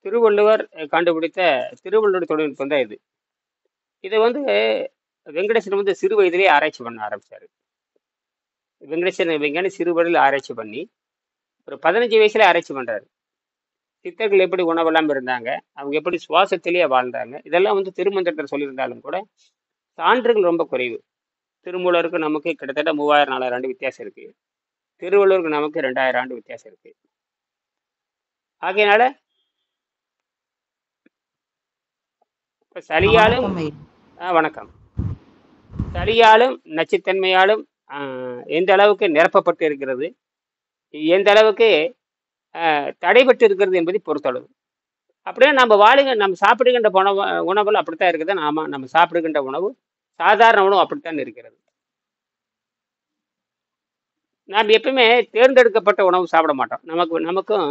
திருவள்ளுவர் கண்டுபிடித்த திருவள்ளுவர் தொழில்நுட்பம் தான் இது. இதை வந்து வெங்கடேசன் வந்து சிறு வயதிலேயே ஆராய்ச்சி பண்ண ஆரம்பிச்சாரு. வெங்கடேசன் விஞ்ஞானி சிறு வயதில் ஆராய்ச்சி பண்ணி ஒரு 15 வயசுல ஆராய்ச்சி பண்றாரு. சித்தர்கள் எப்படி உணவெல்லாம் இருந்தாங்க, அவங்க எப்படி சுவாசத்திலேயே வாழ்ந்தாங்க, இதெல்லாம் வந்து திருமந்திரத்தில் சொல்லியிருந்தாலும் கூட சான்றுகள் ரொம்ப குறைவு. திருமூலருக்கு நமக்கு கிட்டத்தட்ட 3000-4000 ஆண்டு வித்தியாசம் இருக்கு. திருவள்ளுவருக்கு நமக்கு 2000 ஆண்டு வித்தியாசம் இருக்கு. ஆகையினால இப்ப சளியாலும் வணக்கம் ஐயா. வணக்கம். சளியாலும் நச்சுத்தன்மையாலும் எந்த அளவுக்கு நிரப்பப்பட்டு இருக்கிறது, எந்த அளவுக்கு தடைபட்டு இருக்கிறது என்பதை பொறுத்தளவு. அப்படியே நம்ம சாப்பிடுகின்ற உணவுகள் அப்படித்தான் இருக்குது. நம்ம சாப்பிடுகின்ற உணவு சாதாரண உணவு அப்படித்தான் இருக்கிறது. நாம் எப்பவுமே தேர்ந்தெடுக்கப்பட்ட உணவு சாப்பிட மாட்டோம். நமக்கும்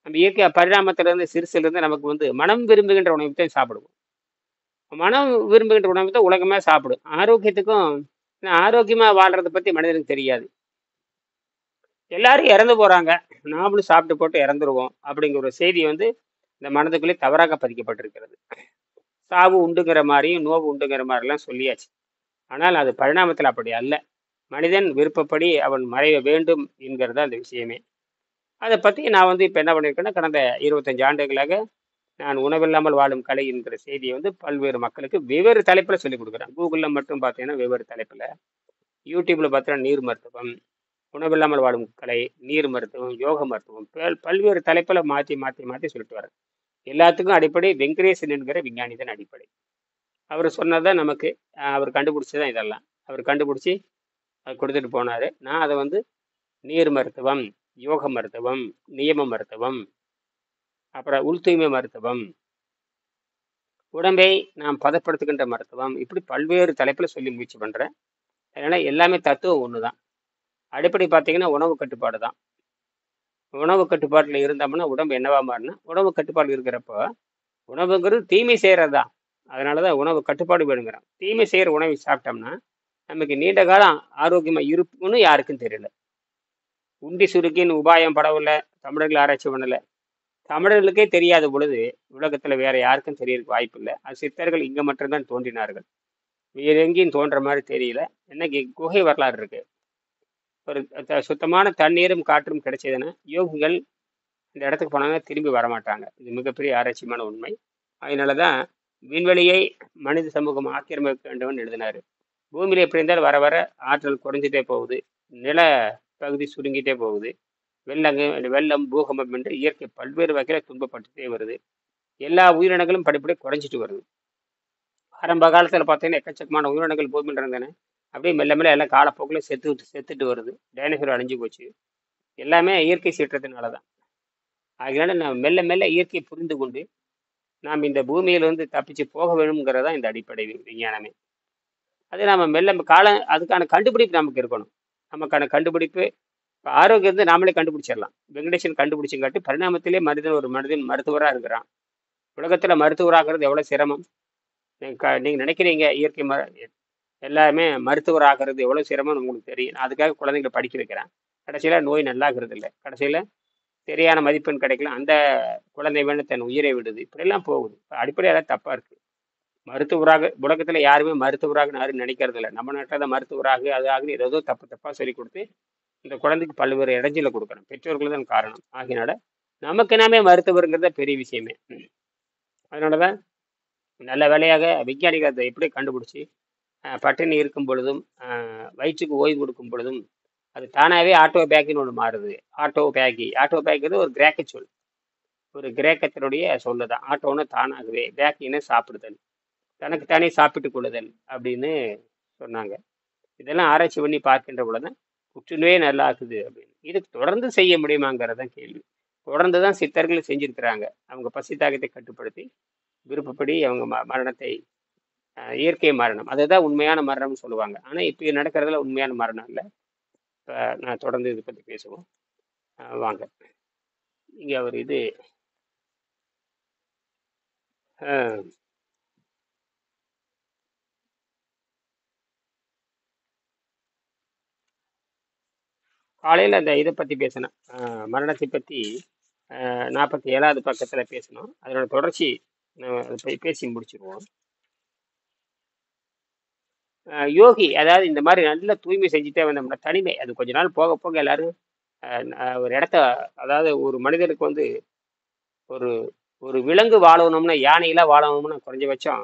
நம்ம இயற்கை பரிணாமத்திலிருந்து சிறுசிலிருந்து நமக்கு வந்து மனம் விரும்புகின்ற உணவு தான் சாப்பிடுவோம். மனம் விரும்புகின்ற உணவு தான் உலகமே சாப்பிடும். ஆரோக்கியத்துக்கும் ஆரோக்கியமா வாழ்றதை பத்தி மனிதனுக்கு தெரியாது. எல்லாரும் இறந்து போறாங்க, நாமளும் சாப்பிட்டு போட்டு இறந்துருவோம் அப்படிங்கிற ஒரு செய்தி வந்து இந்த மனதுக்குள்ளே தவறாக பதிக்கப்பட்டிருக்கிறது. சாவு உண்டுங்கிற மாதிரியும் நோவு உண்டுங்கிற மாதிரிலாம் சொல்லியாச்சு. ஆனால் அது பரிணாமத்தில் அப்படி அல்ல. மனிதன் விருப்பப்படி அவன் மறைய வேண்டும் என்கிறது அந்த விஷயமே. அதை பற்றி நான் வந்து இப்போ என்ன பண்ணியிருக்கேன்னா, கடந்த 25 ஆண்டுகளாக நான் உணவில்லாமல் வாழும் கலை என்கிற செய்தியை வந்து பல்வேறு மக்களுக்கு வெவ்வேறு தலைப்பில் சொல்லிக் கொடுக்குறேன். கூகுளில் மட்டும் பார்த்தீங்கன்னா வெவ்வேறு தலைப்பில், யூடியூப்பில் பார்த்தீங்கன்னா நீர் மருத்துவம், உணவில்லாமல் வாழும் கலை, நீர் மருத்துவம், யோக மருத்துவம், பல்வேறு தலைப்பில் மாற்றி மாற்றி மாற்றி சொல்லிட்டு வரேன். எல்லாத்துக்கும் அடிப்படை வெங்கடேசன் என்கிற விஞ்ஞானி தான் அடிப்படை. அவர் சொன்னதான் நமக்கு, அவர் கண்டுபிடிச்சதான் இதெல்லாம். அவர் கண்டுபிடிச்சி அதை கொடுத்துட்டு போனார். நான் அதை வந்து நீர் மருத்துவம், யோக மருத்துவம், நியம மருத்துவம், அப்புறம் உள் தூய்மை மருத்துவம், உடம்பை நாம் பதப்படுத்துகின்ற மருத்துவம், இப்படி பல்வேறு தலைப்பில் சொல்லி முயற்சி பண்ணுறேன். அதனால் எல்லாமே தத்துவம் ஒன்று தான். அடிப்படை பார்த்தீங்கன்னா உணவு கட்டுப்பாடு தான். உணவு கட்டுப்பாட்டில் இருந்தோம்னா உடம்பு என்னவா மாறினா, உணவு கட்டுப்பாடு இருக்கிறப்போ உணவுங்கிறது தீமை செய்கிறது தான். அதனால தான் உணவு கட்டுப்பாடு வேணுங்கிறோம். தீமை செய்கிற உணவை சாப்பிட்டோம்னா நமக்கு நீண்ட காலம் ஆரோக்கியமாக இருக்குன்னு யாருக்கும் தெரியல. உண்டி சுருக்கின்னு உபாயம் படவுல தமிழர்கள் ஆராய்ச்சி பண்ணலை. தமிழர்களுக்கே தெரியாத பொழுது உலகத்தில் வேற யாருக்கும் தெரியறதுக்கு வாய்ப்பு இல்லை. அது சித்தர்கள் இங்கே மட்டும்தான் தோன்றினார்கள். வேற எங்கேயும் தோன்ற மாதிரி தெரியல. இன்னைக்கு குகை வரலாறு இருக்கு. ஒரு சுத்தமான தண்ணீரும் காற்றும் கிடைச்சதுன்னா யோகிகள் இந்த இடத்துக்கு போனாங்கன்னா திரும்பி வரமாட்டாங்க. இது மிகப்பெரிய ஆராய்ச்சியான உண்மை. அதனால தான் விண்வெளியை மனித சமூகம் ஆக்கிரமிக்க வேண்டும் எழுதினாரு. பூமியில் எப்படி இருந்தாலும் வர வர ஆற்றல் குறைஞ்சிட்டே போகுது, நில பகுதி சுருங்கிட்டே போகுது, வெள்ளம் பூகம்பம் என்று இயற்கை பல்வேறு வகையில் துன்பப்பட்டுட்டே வருது. எல்லா உயிரினங்களும் படிப்படியாக குறைஞ்சிட்டு வருது. ஆரம்ப காலத்தில் பார்த்தீங்கன்னா எக்கச்சக்கமான உயிரினங்கள் பூமியில் இருந்தன. அப்படியே மெல்ல மெல்ல எல்லாம் காலப்போக்கில் செத்துட்டு வருது. டைனோசர் அழிஞ்சு போச்சு. எல்லாமே இயற்கை சீற்றத்தினால தான். அதனால நான் மெல்ல மெல்ல இயற்கையை புரிந்து கொண்டு நாம் இந்த பூமியில வந்து தப்பிச்சு போக வேணுங்கிறதா இந்த அடிப்படை விஞ்ஞானமே. அது நம்ம மெல்ல அதுக்கான கண்டுபிடிப்பு நமக்கு இருக்கணும். நமக்கான கண்டுபிடிப்பு இப்போ ஆரோக்கியத்தை நாமளே கண்டுபிடிச்சிடலாம். வெங்கடேசன் கண்டுபிடிச்சுங்காட்டி பரிணாமத்திலே மனிதன் மருத்துவராக இருக்கிறான். உலகத்தில் மருத்துவராகிறது எவ்வளோ சிரமம். நீங்கள் நினைக்கிறீங்க இயற்கை எல்லாருமே மருத்துவர் ஆகிறது எவ்வளோ சிரமம்னு உங்களுக்கு தெரியும். நான் அதுக்காக குழந்தைங்களை படிக்க வைக்கிறேன். கடைசியில் நோய் நல்லாகிறது இல்லை. கடைசியில் சரியான மதிப்பெண் கிடைக்கல, அந்த குழந்தை வேணும் தன் உயிரை விடுது. இப்படியெல்லாம் போகுது. அடிப்படையாக தப்பாக இருக்குது. மருத்துவராக உலகத்தில் யாருமே மருத்துவராக யாரும் நினைக்கிறது இல்லை. நம்ம நாட்டில் தான் மருத்துவராக அது ஆகுது ஏதோ தப்பாக சொல்லி கொடுத்து இந்த குழந்தைக்கு பல்வேறு இடைஞ்சலை கொடுக்கணும். பெற்றோர்கள் தான் காரணம். ஆகினால நமக்கு நாமே மருத்துவருங்கிறத பெரிய விஷயமே. அதனால தான் நல்ல வேலையாக விஞ்ஞானிகள் அதை எப்படி கண்டுபிடிச்சி பட்டினி இருக்கும் பொழுதும் வயிற்றுக்கு ஓய்வு கொடுக்கும் பொழுதும் அது தானாகவே ஆட்டோ பேக்குன்னு ஒன்று மாறுது. ஆட்டோ பேக்குங்கிறது ஒரு கிரேக்க சொல். ஒரு கிரேக்கத்தினுடைய சொல்லு தான். ஆட்டோன்னு தானாகவே, பேக்கின்னு சாப்பிடுதல், தனக்கு தானே சாப்பிட்டு கொள்ளுதல் அப்படின்னு சொன்னாங்க. இதெல்லாம் ஆராய்ச்சி பண்ணி பார்க்கின்ற பொழுது புற்றுநோயே நல்லா ஆகுது அப்படின்னு. இது தொடர்ந்து செய்ய முடியுமாங்கிறதான் கேள்வி. தொடர்ந்து தான் சித்தர்கள் செஞ்சிருக்கிறாங்க. அவங்க பசி தாகத்தை கட்டுப்படுத்தி விருப்பப்படி அவங்க மரணத்தை இயற்கை மரணம் அதுதான் உண்மையான மரணம்னு சொல்லுவாங்க. ஆனால் இப்போ நடக்கிறதுல உண்மையான மரணம் இல்லை. இப்போ நான் தொடர்ந்து இதை பற்றி பேசுவோம். வாங்க. இங்கே ஒரு இது காலையில் அந்த இதை பற்றி பேசினேன், மரணத்தை பற்றி. 47வது பக்கத்தில் பேசணும். அதனோட தொடர்ச்சி பேசி முடிச்சிருவோம். யோகி அதாவது இந்த மாதிரி நல்ல தூய்மை செஞ்சுட்டே வந்தோம்னா தனிமை அது கொஞ்ச நாள் போக போக எல்லாரும் ஒரு இடத்த அதாவது ஒரு மனிதனுக்கு வந்து ஒரு ஒரு விலங்கு வாழணும்னா யானையெல்லாம் வாழணும்னா குறைஞ்சபட்சம்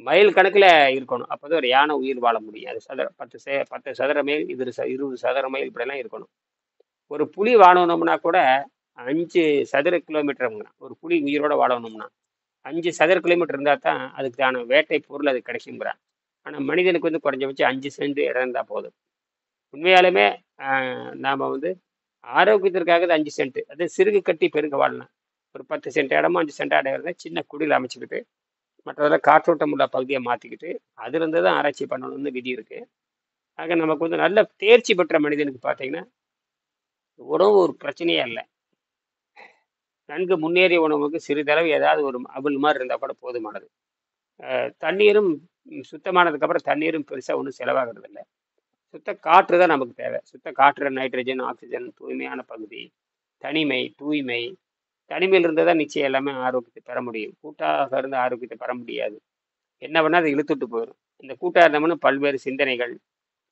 மைல் கணக்கில் இருக்கணும். அப்போதான் ஒரு யானை உயிர் வாழ முடியும். அது 10 சதுர மைல், இது 20 சதுர மைல் இப்படிலாம் இருக்கணும். ஒரு புலி வாழணும்னா கூட 5 சதுர கிலோமீட்டர். ஒரு புலி உயிரோட வாழணும்னா 5 சதுர கிலோமீட்டர் இருந்தால் தான் அதுக்கான வேட்டை பொருள் அது கிடைக்குங்கிறான். ஆனால் மனிதனுக்கு வந்து குறைஞ்சபட்சம் 5 சென்ட் இடம் இருந்தால் போதும். உண்மையாலுமே நாம் வந்து ஆரோக்கியத்திற்காக 5 சென்ட் அது சிறுகு கட்டி பெருங்க வாழலாம். ஒரு 10 சென்ட் இடமோ 5 சென்ட் இடம் இருந்தால் சின்ன குடியில் அமைச்சுக்கிட்டு மற்றதெல்லாம் காற்றோட்டம் உள்ள பகுதியை மாற்றிக்கிட்டு அதுலேருந்து தான் ஆராய்ச்சி பண்ணணும்னு விதி இருக்குது. ஆக நமக்கு வந்து நல்ல தேர்ச்சி பெற்ற மனிதனுக்கு பார்த்தீங்கன்னா உணவு ஒரு பிரச்சனையே இல்லை. நன்கு முன்னேறிய உணவுக்கு சிறிதளவு ஏதாவது ஒரு அவல் மாதிரி இருந்தால் கூட போதுமானது. தண்ணீரும் சுத்தமானதுக்கப்புறம் தண்ணீரும் பெருசாக ஒன்றும் செலவாகிறது இல்லை. சுத்த காற்று தான் நமக்கு தேவை. சுத்த காற்று, நைட்ரஜன், ஆக்சிஜன், தூய்மையான பகுதி, தனிமை, தூய்மை. தனிமையில் இருந்தால் தான் நிச்சயம் எல்லாமே ஆரோக்கியத்தை பெற முடியும். கூட்டாக இருந்து ஆரோக்கியத்தை பெற முடியாது. என்ன பண்ணால் அதை இழுத்துட்டு போயிடும். இந்த கூட்டாக இருந்தோம்னா பல்வேறு சிந்தனைகள்,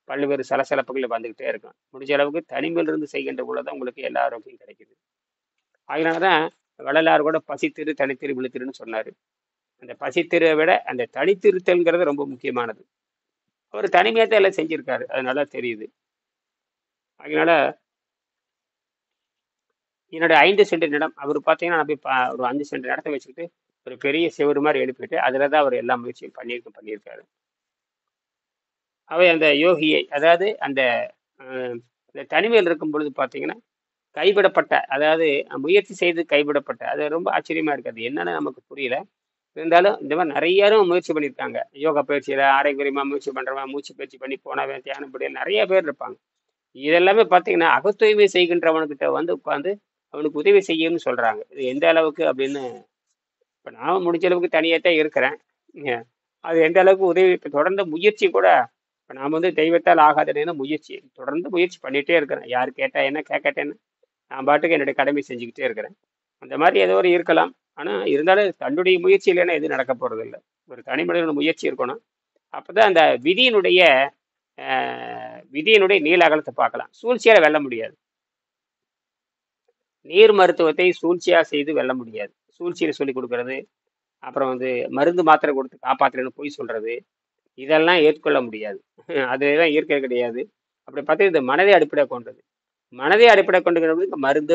பல்வேறு சலசலப்புகள் வந்துக்கிட்டே இருக்கும். முடிஞ்ச அளவுக்கு தனிமையிலிருந்து செய்கின்ற பொழுது உங்களுக்கு எல்லா ஆரோக்கியம் கிடைக்குது. அதனால தான் வள்ளலார் கூட பசித்திரு தனித்திரு விழுத்திருன்னு சொன்னார். அந்த பசித்திரை விட அந்த தனித்திருத்தல்ங்கிறது ரொம்ப முக்கியமானது. அவர் தனிமையாக தான் எல்லாம் செஞ்சிருக்காரு. அது நல்லா தெரியுது. அதனால என்னோட 5 சென்ட் நிலம் அவர் பார்த்தீங்கன்னா நான் போய் ஒரு 5 சென்ட் இடத்த வச்சுக்கிட்டு ஒரு பெரிய செவரு மாதிரி எழுப்பிட்டு அதில் தான் அவர் எல்லா முயற்சியும் பண்ணியிருக்காரு. அவை அந்த யோகியை அதாவது அந்த தனிமையில் இருக்கும் பொழுது பார்த்தீங்கன்னா கைவிடப்பட்ட அதாவது முயற்சி செய்து கைவிடப்பட்ட அது ரொம்ப ஆச்சரியமா இருக்காது. என்னன்னு நமக்கு புரியல. இருந்தாலும் இந்த மாதிரி நிறையரும் முயற்சி பண்ணியிருக்காங்க. யோகா பயிற்சியில் ஆரோக்கியமாக முயற்சி பண்ணுறவன், மூச்சு பயிற்சி பண்ணி போனவன், தியானம் படியில் நிறைய பேர் இருப்பாங்க. இதெல்லாமே பார்த்தீங்கன்னா அகத்தூய்மை செய்கின்றவனுக்கிட்ட வந்து உட்காந்து அவனுக்கு உதவி செய்யும்னு சொல்கிறாங்க. இது எந்த அளவுக்கு அப்படின்னு இப்போ நான் முடிஞ்ச அளவுக்கு தனியாக தான் இருக்கிறேன். அது எந்த அளவுக்கு உதவி இப்போ தொடர்ந்து முயற்சி கூட இப்போ நாம் வந்து தெய்வத்தால் ஆகாதேன்னு முயற்சி தொடர்ந்து முயற்சி பண்ணிகிட்டே இருக்கிறேன். யார் கேட்டால் என்ன கேட்கட்டேன்னு நான் பாட்டுக்கு என்னுடைய கடமை செஞ்சுக்கிட்டே இருக்கிறேன். அந்த மாதிரி ஏதோ ஒரு இருக்கலாம். ஆனால் இருந்தாலும் தன்னுடைய முயற்சி இல்லைன்னா எதுவும் நடக்க போகிறது இல்லை. ஒரு தனி மனிதனோட முயற்சி இருக்கணும். அப்போ தான் அந்த விதியினுடைய நீல அகலத்தை பார்க்கலாம். சூழ்ச்சியால் வெல்ல முடியாது. நீர் மருத்துவத்தை சூழ்ச்சியாக செய்து வெல்ல முடியாது. சூழ்ச்சியில் சொல்லி கொடுக்கறது, அப்புறம் வந்து மருந்து மாத்திரை கொடுத்து காப்பாற்றுறேன்னு போய் சொல்கிறது, இதெல்லாம் ஏற்றுக்கொள்ள முடியாது. அதுதான் இயற்கை கிடையாது. அப்படி பார்த்தா இது மனதை அடிப்படையாக கொண்டது. மனதை அடிப்படை கொண்டுங்கிறது மருந்து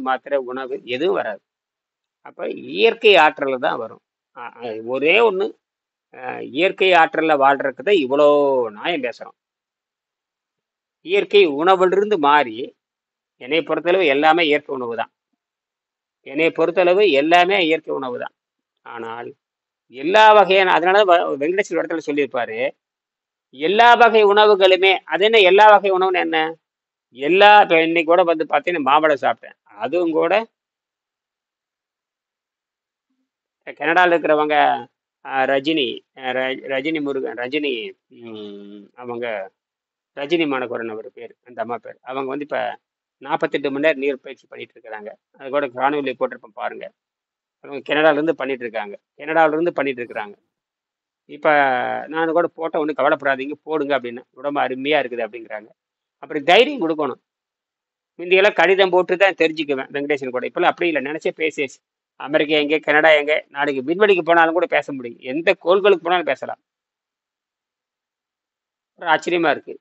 மாத்திரை உணவு எதுவும் வராது. அப்போ இயற்கை ஆற்றல் தான் வரும். ஒரே ஒன்று இயற்கை ஆற்றலில் வாழ்றதுக்கு தான் இவ்வளோ நியாயம் பேசுகிறோம். இயற்கை உணவிலிருந்து மாறி என்னை பொறுத்தளவு எல்லாமே இயற்கை உணவு தான். இயற்கை உணவு தான். ஆனால் எல்லா வகையான அதனால வெங்கடேஸ்வர இடத்துல சொல்லியிருப்பாரு எல்லா வகை உணவுகளுமே. அது என்ன எல்லா வகை உணவுன்னு என்ன? இப்போ இன்னைக்கு கூட வந்து பார்த்தீங்கன்னா மாம்பழம் சாப்பிட்டேன். அதுவும் கூட கனடாவில் இருக்கிறவங்க ரஜினி முருகன் அவங்க ரஜினி மாநகரன் அவர் பேர், அந்த அம்மா பேர். அவங்க வந்து இப்போ 48 மணி நேரம் நீர் பயிற்சி பண்ணிட்டு இருக்கிறாங்க. அது கூட காணொலி போட்டிருப்பேன் பாருங்க. அவங்க கனடாவிலேருந்து பண்ணிட்டு இருக்கிறாங்க. இப்போ நான் கூட போட்ட ஒன்றும் கவலைப்படாதீங்க போடுங்க அப்படின்னு, உடம்பு அருமையாக இருக்குது அப்படிங்கிறாங்க. அப்படி தைரியம் கொடுக்கணும். முந்தியெல்லாம் கடிதம் போட்டு தான் தெரிஞ்சுக்குவேன் வெங்கடேசன் கூட. இப்போல்லாம் அப்படி இல்லை, நினச்சே பேசியாச்சு. அமெரிக்கா எங்கே, கனடா எங்கே, நாளைக்கு விண்வெளிக்கு போனாலும் கூட பேச முடியும். எந்த கோள்களுக்கு போனாலும் பேசலாம். ஆச்சரியமா இருக்கு.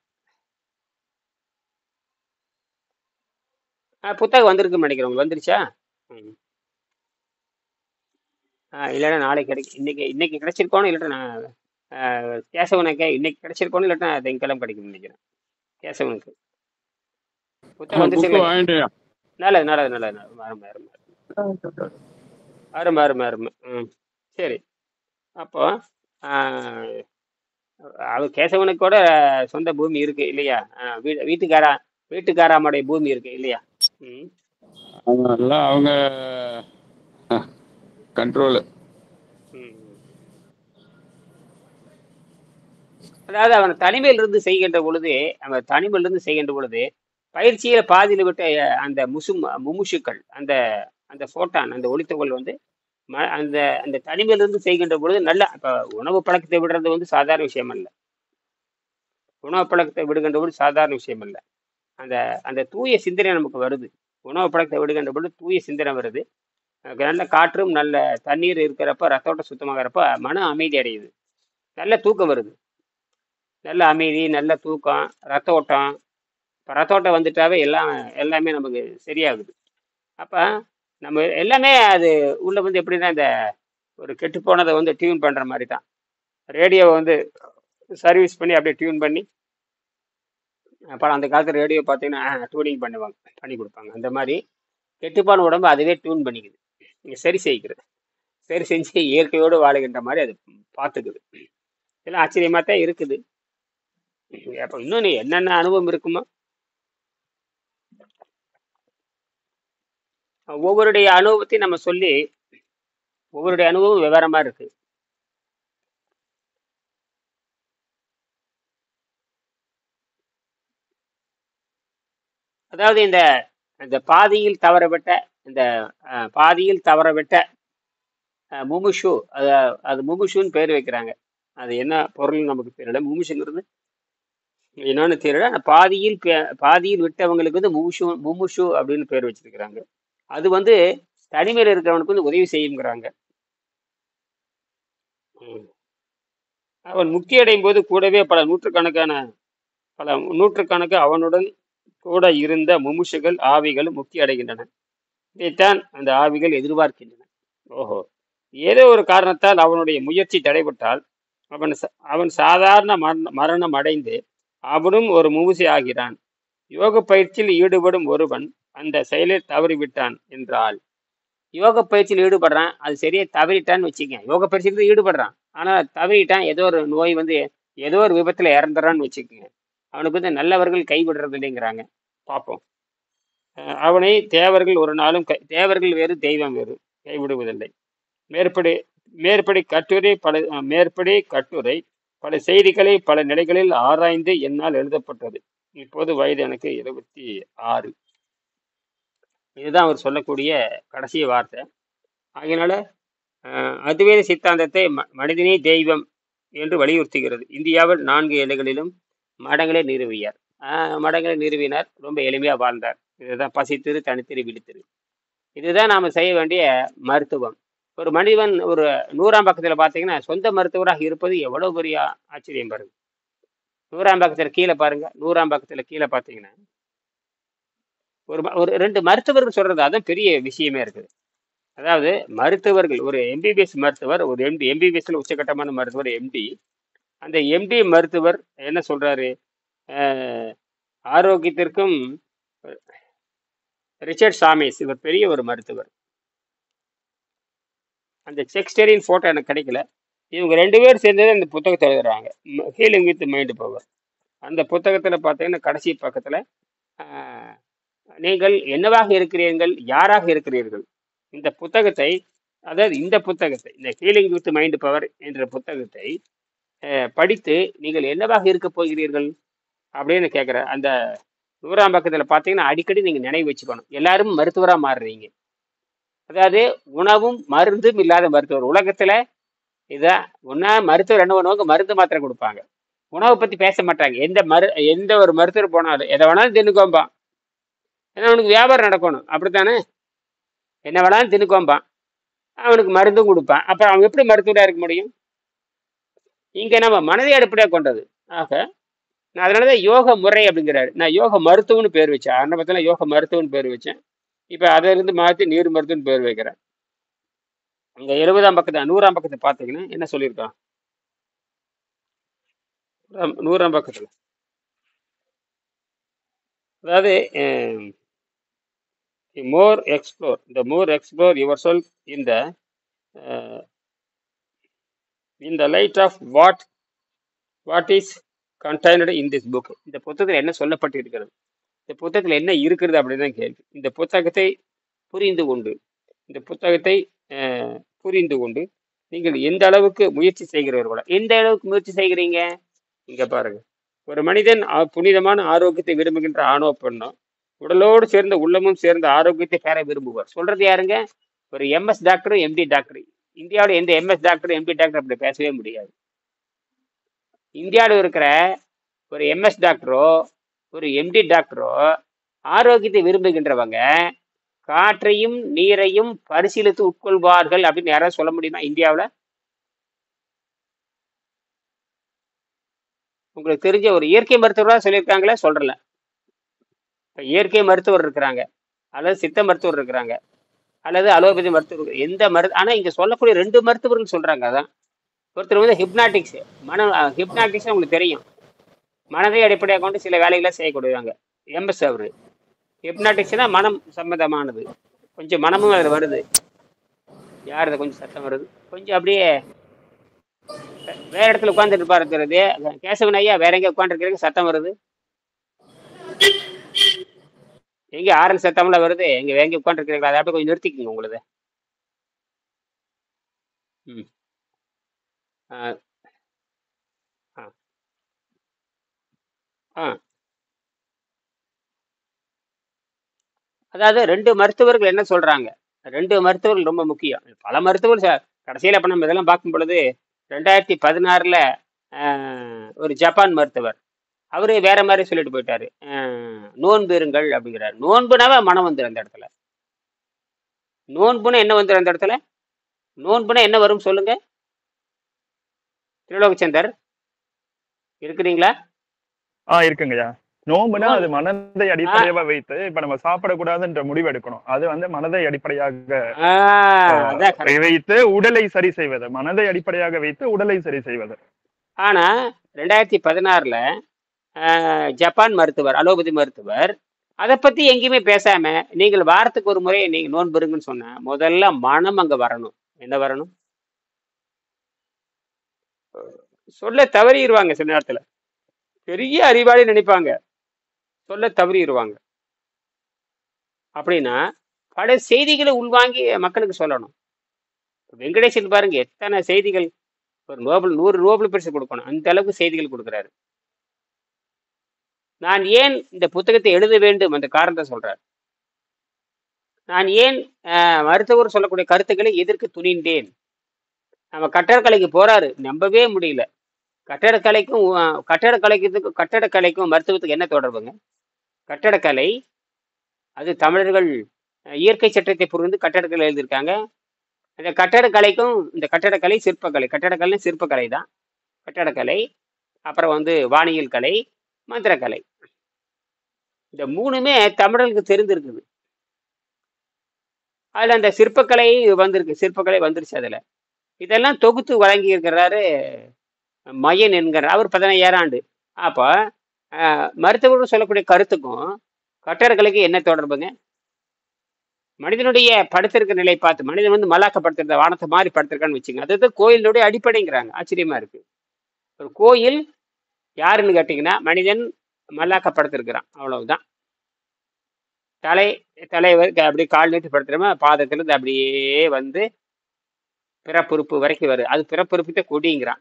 புத்தகம் வந்திருக்குன்னு நினைக்கிறவங்க வந்துருச்சா? இல்லைன்னா நாளைக்கு கிடைக்கும். இன்னைக்கு கிடைச்சிருக்கோன்னு, இல்லைன்னா நான் கேசவனுக்கு இன்னைக்கு கிடைச்சிருக்கோன்னு, இல்லைன்னா திங்கக்கிழமை கிடைக்கும்னு நினைக்கிறேன். கேசவனுக்கு புத்தகம் வந்துச்சு. நல்லது. அருமை. சரி. அப்போ அவர் கேசவனுக்கு கூட சொந்த பூமி இருக்கு இல்லையா? வீட்டுக்காராமுடைய பூமி இருக்கு இல்லையா? அவங்க கண்ட்ரோல். அதாவது அவன் தனிமையிலிருந்து செய்கின்ற பொழுது பயிற்சியில பாதியில் விட்ட அந்த முமுஷுக்கள், அந்த அந்த ஃபோட்டான், அந்த ஒளித்துகள் வந்து அந்த அந்த தனிமையிலிருந்து செய்கின்ற பொழுது நல்ல இப்போ உணவு பழக்கத்தை விடுறது வந்து சாதாரண விஷயம் அல்ல. உணவு பழக்கத்தை விடுகின்ற பொழுது சாதாரண விஷயம் அல்ல. அந்த அந்த தூய சிந்தனை நமக்கு வருது. உணவு பழக்கத்தை விடுகின்ற பொழுது தூய சிந்தனை வருது. நல்ல காற்றும் நல்ல தண்ணீர் இருக்கிறப்ப ரத்தோட்டம் சுத்தமாகறப்ப மன அமைதி அடையுது. நல்ல தூக்கம் வருது. நல்ல அமைதி, நல்ல தூக்கம், ரத்த ஓட்டம். இப்போ ரத்த ஓட்டம் வந்துட்டாவே எல்லாமே நமக்கு சரியாகுது. அப்போ நம்ம எல்லாமே அது உள்ள வந்து எப்படின்னா இந்த ஒரு கெட்டு போனதை வந்து டியூன் பண்ணுற மாதிரி தான். ரேடியோவை வந்து சர்வீஸ் பண்ணி அப்படியே டியூன் பண்ணி, அப்புறம் அந்த காலத்து ரேடியோ பார்த்தீங்கன்னா டியூனிங் பண்ணி கொடுப்பாங்க. அந்த மாதிரி கெட்டுப்பான உடம்பு அதுவே டியூன் பண்ணிக்குது, சரி செய்கிறது. சரி செஞ்சு இயற்கையோடு வாழுகின்ற மாதிரி அது பார்த்துக்குது. இதெல்லாம் ஆச்சரியமாக தான் இருக்குது. அப்போ இன்னொன்று என்னென்ன அனுபவம் இருக்குமோ ஒவ்வொருடைய அனுபவத்தையும் நம்ம சொல்லி, ஒவ்வொருடைய அனுபவம் விவரமா இருக்கு. அதாவது இந்த இந்த பாதியில் தவறவிட்ட இந்த பாதியில் தவறவிட்ட முமுஷு, அது முமுஷுன்னு பேர் வைக்கிறாங்க. அது என்ன பொருள் நமக்கு தெரியல. முமுஷுங்கிறது என்னன்னு தெரியல. பாதியில் விட்டவங்களுக்கு வந்து முமுஷு அப்படின்னு பேர் வச்சிருக்கிறாங்க. அது வந்து தனிமையில் இருக்கிறவனுக்கு வந்து உதவி செய்யுங்கிறாங்க. அவன் முக்தி அடையும் போது கூடவே பல நூற்றுக்கணக்கு அவனுடன் கூட இருந்த முமுஷுகள் ஆவிகளும் முக்தி அடைகின்றன. இதைத்தான் அந்த ஆவிகள் எதிர்பார்க்கின்றன. ஓஹோ, ஏதோ ஒரு காரணத்தால் அவனுடைய முயற்சி தடைபட்டால் அவன் சாதாரண மரணம் அடைந்து அவனும் ஒரு முமுசி ஆகிறான். யோக பயிற்சியில் ஈடுபடும் ஒருவன் அந்த செயலில் தவறிவிட்டான் என்றால், யோக பயிற்சியில் ஈடுபடுறான், அது சரியா தவறிட்டான்னு வச்சுக்க. யோக பயிற்சியில் ஈடுபடுறான், ஆனா தவறிட்டான், ஏதோ ஒரு நோய் வந்து ஏதோ ஒரு விபத்துல இறந்துறான்னு வச்சுக்கோங்க. அவனுக்கு வந்து நல்லவர்கள் கைவிடுறது இல்லைங்கிறாங்க. பார்ப்போம். அவனை தேவர்கள் ஒரு நாளும் தேவர்கள் வேறு தெய்வம் வேறு கைவிடுவதில்லை. மேற்படி கட்டுரை பல செய்திகளை பல நிலைகளில் ஆராய்ந்து என்னால் எழுதப்பட்டது. இப்போது வயது எனக்கு 76. இதுதான் அவர் சொல்லக்கூடிய கடைசி வார்த்தை. ஆகையினால அத்வைத சித்தாந்தத்தை மனிதனே தெய்வம் என்று வலியுறுத்துகிறது. இந்தியாவில் 4 எல்லைகளிலும் மடங்களை நிறுவினார். ரொம்ப எளிமையாக வாழ்ந்தார். இதுதான் பசித்திரு, தனித்திரு, விழித்திரு. இதுதான் நாம் செய்ய வேண்டிய மருத்துவம். ஒரு மனிதன் ஒரு 100ஆம் பக்கத்தில் பார்த்தீங்கன்னா சொந்த மருத்துவராக இருப்பது எவ்வளோ பெரிய ஆச்சரியம் பாருங்க. 100ஆம் பக்கத்தில் கீழே பாருங்க. 100ஆம் பக்கத்தில் கீழே பார்த்தீங்கன்னா ஒரு 2 மருத்துவர்கள் சொல்றது அதான் பெரிய விஷயமே இருக்குது. அதாவது மருத்துவர்கள், ஒரு எம்பிபிஎஸ் மருத்துவர், ஒரு எம்டி, எம்பிபிஎஸ்ல உச்சகட்டமான மருத்துவர் எம்டி. அந்த எம்டி மருத்துவர் என்ன சொல்றாரு? ஆரோக்கியத்திற்கும் ரிச்சர்ட் சாமேஸ், இவர் பெரிய ஒரு மருத்துவர். அந்த செக்ஸ்டரின் போட்டோ எனக்கு கிடைக்கல. இவங்க 2 பேர் சேர்ந்தது அந்த புத்தகத்தை எழுதுறாங்க, ஹீலிங் வித் மைண்ட் பவர். அந்த புத்தகத்தில் பார்த்தீங்கன்னா கடைசி பக்கத்தில் நீங்கள் என்னவாக இருக்கிறீர்கள், யாராக இருக்கிறீர்கள், இந்த புத்தகத்தை, அதாவது இந்த ஹீலிங் வித் மைண்ட் பவர் என்ற புத்தகத்தை படித்து நீங்கள் என்னவாக இருக்க போகிறீர்கள் அப்படின்னு கேட்குற அந்த 100ஆம் பக்கத்தில் பார்த்தீங்கன்னா அடிக்கடி நீங்கள் நினைவு வச்சுக்கணும். எல்லாரும் மருத்துவராக மாறுறீங்க. அதாவது உணவும் மருந்தும் இல்லாத மருத்துவர் உலகத்தில் இதான். ஒன்றா மருத்துவர் என்ன பண்ணுவாங்க, மருந்து மாத்திரை கொடுப்பாங்க, உணவை பற்றி பேச மாட்டாங்க. எந்த ஒரு மருத்துவர் போனாலும் எதை வேணாலும் தின்னுக்கோம்பான். ஏன்னா அவனுக்கு வியாபாரம் நடக்கணும், அப்படித்தானே? என்ன வேணாலும் தின்னுக்கோம்பான், அவனுக்கு மருந்தும் கொடுப்பான். அப்புறம் அவன் எப்படி மருத்துவராக இருக்க முடியும்? இங்கே நம்ம மனதை அடிப்படையாக கொண்டது. ஆக நான் அதனால தான் யோக முறை அப்படிங்கிறாரு. நான் யோக மருத்துவம்னு பேர் வச்சேன். ஆரம்பத்தில் யோக மருத்துவம்னு பேர் வச்சேன். இப்போ அதிலிருந்து மாற்றி நீர் மருத்துவம்னு பேர் வைக்கிறேன். அங்கே 70ஆம் பக்கத்தை 100ஆம் பக்கத்தை பார்த்தீங்கன்னா என்ன சொல்லியிருக்கான்? 100ஆம் பக்கத்தில் அதாவது the more explore yourself in the light of what is contained in this book. இந்த புத்தகத்தில் என்ன சொல்லப்பட்டு இருக்கிறது, இந்த புத்தகத்தில் என்ன இருக்கிறது அப்படின்னு தான் கேள்வி. இந்த புத்தகத்தை புரிந்து கொண்டு நீங்கள் எந்த அளவுக்கு முயற்சி செய்கிறீர்களோ, எந்த அளவுக்கு முயற்சி செய்கிறீங்க? இங்க பாருங்க, ஒரு மனிதன் புனிதமான ஆரோக்கியத்தை விரும்புகின்ற ஆணோ பெண்ணோ உடலோடு சேர்ந்த உள்ளமும் சேர்ந்த ஆரோக்கியத்தை பெற விரும்புவார். சொல்றது யாருங்க? ஒரு எம்எஸ் டாக்டரும் எம்டி டாக்டர். இந்தியாவில் எந்த எம்எஸ் டாக்டர் எம்டி டாக்டர் அப்படி பேசவே முடியாது. இந்தியாவில் இருக்கிற ஒரு எம்எஸ் டாக்டரோ ஒரு எம்டி டாக்டரோ ஆரோக்கியத்தை விரும்புகின்றவங்க காற்றையும் நீரையும் பரிசீலித்து உட்கொள்வார்கள் அப்படின்னு யாராவது சொல்ல முடியுமா இந்தியாவில்? உங்களுக்கு தெரிஞ்ச ஒரு இயற்கை மருத்துவராக சொல்லியிருக்காங்களே, சொல்றல. இப்போ இயற்கை மருத்துவர் இருக்கிறாங்க, அல்லது சித்த மருத்துவர் இருக்கிறாங்க, அல்லது அலோபதி மருத்துவர், எந்த ஆனால் இங்கே சொல்லக்கூடிய 2 மருத்துவர்கள் சொல்றாங்க. அதான் ஒருத்தர் வந்து ஹிப்னாட்டிக்ஸ், ஹிப்னாட்டிக்ஸ் உங்களுக்கு தெரியும், மனதை அடிப்படையாக கொண்டு சில வேலைகளை செய்யக்கூடியவாங்க. எம்எஸ் அவரு. ஹிப்னாட்டிக்ஸ்னா மனம் சம்பந்தமானது. கொஞ்சம் மனமும் அதில் வருது. யார் இதை கொஞ்சம் சத்தம் வருது, கொஞ்சம் அப்படியே வேற இடத்துல உட்காந்துட்டு இருப்பாருக்கிறது. கேசவன் ஐயா வேற எங்க உட்காந்துருக்கிறீங்க, சத்தம் வருது. எங்க ஆரன் சத்தம்லாம் வருது, எங்க எங்க உட்காந்துருக்கிறீங்களா? அதை அப்படியே கொஞ்சம் நிறுத்திக்கோங்க உங்களுது. ம். ஆ ஆ ஆ அதாவது 2 மருத்துவர்கள் என்ன சொல்றாங்க? 2 மருத்துவர்கள் ரொம்ப முக்கியம். பல மருத்துவர்கள் கடைசியில் அப்ப நம்ம இதெல்லாம் பார்க்கும் பொழுது 2016ல் ஒரு ஜப்பான் மருத்துவர் அவரு வேற மாதிரி சொல்லிட்டு போயிட்டாரு. நோன்பு இருங்கள் அப்படிங்கிறாரு. நோன்புனாவே மனம் வந்துடும் அந்த இடத்துல. நோன்புனா என்ன வந்துடும் அந்த இடத்துல? நோன்புனா என்ன வரும் சொல்லுங்க திருலோகச்சந்தர், இருக்கிறீங்களா? இருக்குங்கய்யா. நோம்புனா அது மனதை அடிப்படையாக வைத்து இப்ப நம்ம சாப்பிடக்கூடாதுன்ற முடிவு எடுக்கணும். அது வந்து மனதை அடிப்படையாக வைத்து உடலை சரி செய்வது, மனதை அடிப்படையாக வைத்து உடலை சரி செய்வது. ஆனா 2016ல் ஜப்பான் மருத்துவர், அலோபதி மருத்துவர் அதை பத்தி எங்கேயுமே பேசாம நீங்கள் வாரத்துக்கு ஒரு முறை நீங்க நோன்பு இருங்கன்னு சொன்ன முதல்ல மனம் அங்க வரணும். என்ன வரணும்? சொல்ல தவறிடுவாங்க. சில நேரத்துல பெரிய அறிவாளி நினைப்பாங்க, சொல்ல தவறிடுவாங்க. அப்படின்னா பல செய்திகளை உள்வாங்கி மக்களுக்கு சொல்லணும். வெங்கடேசன் பாருங்க எத்தனை செய்திகள், ஒரு 100 நோபல் பரிசு கொடுக்கணும், அந்த அளவுக்கு செய்திகள் கொடுக்குறாரு. நான் ஏன் இந்த புத்தகத்தை எழுத வேண்டும் அந்த காரணத்தை சொல்றார். நான் ஏன் மருத்துவர் சொல்லக்கூடிய கருத்துக்களை எதிர்க்க துணிந்தேன். நம்ம கட்டடக்கலைக்கு போறாரு, நம்பவே முடியல. கட்டடக்கலைக்கும் மருத்துவத்துக்கு என்ன தொடர்புங்க? கட்டடக்கலை அது தமிழர்கள் இயற்கை சட்டத்தை புரிந்து கட்டடக்கலை எழுதியிருக்காங்க. அந்த கட்டடக்கலைக்கும் இந்த கட்டடக்கலை சிற்பக்கலை, கட்டடக்கலை சிற்பக்கலை தான் கட்டடக்கலை. அப்புறம் வந்து வானியல் கலை, மந்திரக்கலை, இந்த 3மே தமிழர்களுக்கு தெரிந்திருக்குது. அதுல அந்த சிற்பக்கலை வந்திருக்கு, சிற்பக்கலை வந்துருச்சு. அதுல இதெல்லாம் தொகுத்து வழங்கி இருக்கிறாரு மையன் என்கிறார். அவர் 15ஆம் ஆண்டு. அப்ப மருத்துவர்கள் சொல்லக்கூடிய கருத்துக்கும் கட்டடக்கலைக்கு என்ன தொடர்புங்க? மனிதனுடைய படுத்திருக்கிற நிலை பார்த்து, மனிதன் வந்து மல்லாக்கப்படுத்திருந்த வானத்தை மாதிரி படுத்திருக்கான்னு வச்சுங்க, அதுதான் கோயிலுடைய அடிப்படைங்கிறாங்க. ஆச்சரியமா இருக்கு. ஒரு கோயில் யாருன்னு கேட்டீங்கன்னா மனிதன் மல்லாக்கப்படுத்திருக்கிறான், அவ்வளவுதான். தலைவர் அப்படியே கால் நீட்டு படுத்துறோமா, பாதத்திலிருந்து அப்படியே வந்து பிறப்புறுப்பு வரைக்கும் வருது. அது பிறப்புறுப்பிட்ட கொடிங்கிறான்,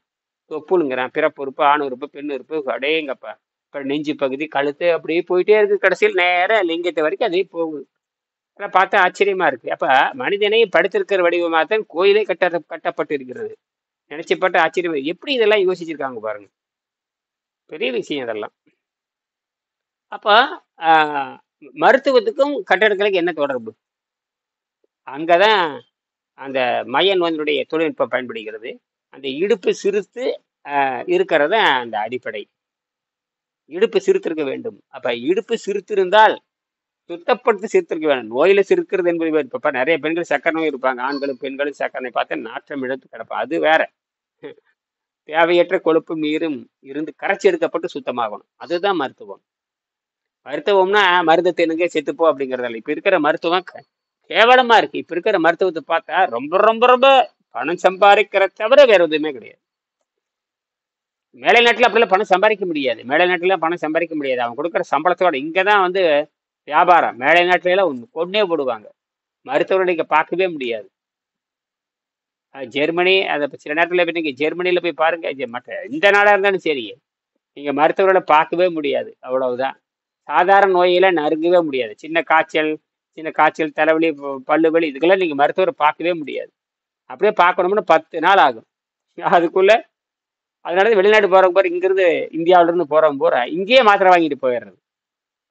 தொப்புளுங்கிறான். பிறப்புறுப்பு, ஆண் உறுப்பு, பெண் உறுப்பு, அடேங்கப்பா. இப்போ நெஞ்சு பகுதி, கழுத்து, அப்படியே போயிட்டே இருக்கு. கடைசியில் நேர லிங்கத்தை வரைக்கும் அதே போகுது. அதெல்லாம் பார்த்தா ஆச்சரியமா இருக்கு. அப்ப மனிதனை படுத்திருக்கிற வடிவமாக தான் கோயிலே கட்டப்பட்டு இருக்கிறது. நினைச்சப்பட்ட ஆச்சரியம். எப்படி இதெல்லாம் யோசிச்சிருக்காங்க பாருங்க, பெரிய விஷயம் இதெல்லாம். அப்ப மருத்துவத்துக்கும் கட்டடக்கலைக்கு என்ன தொடர்பு? அங்கதான் அந்த மையன்வனுடைய தொழில்நுட்பம் பயன்படுகிறது. அந்த இடுப்பு சிறுத்து இருக்கிறத அந்த அடிப்படை. இடுப்பு சிறுத்திருக்க வேண்டும். அப்ப இடுப்பு சிறுத்திருந்தால் சுத்தப்படுத்தி சிறுத்திருக்க வேண்டும். நோயில சிறுக்கிறது என்பது இப்ப நிறைய பெண்கள் சக்கரை நோய் இருப்பாங்க, ஆண்களும் பெண்களும் சக்கரை பார்த்து நாற்றம் இழந்து கிடப்பா, அது வேற. தேவையற்ற கொழுப்பும் நீரும் இருந்து கரைச்சி எடுக்கப்பட்டு சுத்தமாகணும். அதுதான் மருத்துவம். மருத்துவம்னா மருந்து தின்னுங்க செத்துப்போ அப்படிங்கிறதால. இப்ப இருக்கிற மருத்துவம் கேவலமா இருக்கு. இப்ப இருக்கிற மருத்துவத்தை பார்த்தா ரொம்ப ரொம்ப ரொம்ப பணம் சம்பாதிக்கிற தவிர வேற எதுவுமே கிடையாது. மேலை நாட்டுல அப்படிலாம் பணம் சம்பாதிக்க முடியாது. மேலை நாட்டுல பணம் சம்பாதிக்க முடியாது. அவங்க கொடுக்குற சம்பளத்தோட இங்கதான் வந்து வியாபாரம். மேலை நாட்டுல எல்லாம் கொன்னே போடுவாங்க. மருத்துவரை நீங்க பார்க்கவே முடியாது. ஜெர்மனி, அதை சில நேரத்தில் நீங்க ஜெர்மனியில போய் பாருங்க, மற்ற இந்த நாடா இருந்தாலும் சரி, நீங்க மருத்துவரோட பார்க்கவே முடியாது. அவ்வளவுதான். சாதாரண நோயில நறுங்கவே முடியாது. சின்ன காய்ச்சல், தலைவலி, பல்லு வலி இதுக்கெல்லாம் நீங்க மருத்துவரை பார்க்கவே முடியாது. அப்படியே பார்க்கணும்னா 10 நாள் ஆகும். அதுக்குள்ள அதனால தான் வெளிநாடு போறவங்க பாரு, இங்கிருந்து இந்தியாவுல இருந்து போறவங்க பூரா இங்கேயே மாத்திரை வாங்கிட்டு போயிடுறது.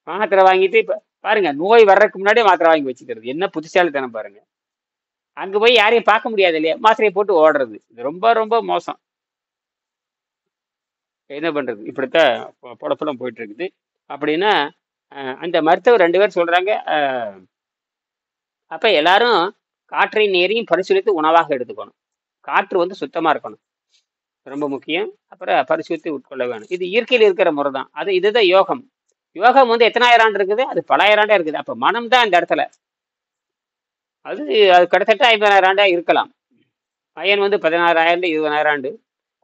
மாத்திரை வாங்கிட்டு இப்ப பாருங்க, நோய் வர்றதுக்கு முன்னாடியே மாத்திரை வாங்கி வச்சுக்கிறது. என்ன புத்திசாலித்தனம் பாருங்க. அங்க போய் யாரையும் பார்க்க முடியாது இல்லையா? மாத்திரையை போட்டு ஓடுறது. இது ரொம்ப ரொம்ப மோசம். என்ன பண்றது? இப்படித்தான் பொழப்பெல்லாம் போயிட்டு இருக்குது. அப்படின்னா அந்த மருத்துவர் 2 பேர் சொல்றாங்க, அப்ப எல்லாரும் காற்றை நீரையும் பரிசீலித்து உணவாக எடுத்துக்கணும். காற்று வந்து சுத்தமா இருக்கணும், ரொம்ப முக்கியம். அப்புறம் பரிசீலித்து உட்கொள்ள வேணும். இது இயற்கையில் இருக்கிற முறை தான். இதுதான் யோகம். யோகம் வந்து எத்தனாயிரம் ஆண்டு இருக்குது? அது பலாயிரம் ஆண்டா இருக்குது. அப்ப மனம் தான் இந்த இடத்துல. அது அது கிட்டத்தட்ட 50,000 ஆண்டா இருக்கலாம். அயன் வந்து 16,000 20,000 ஆண்டு,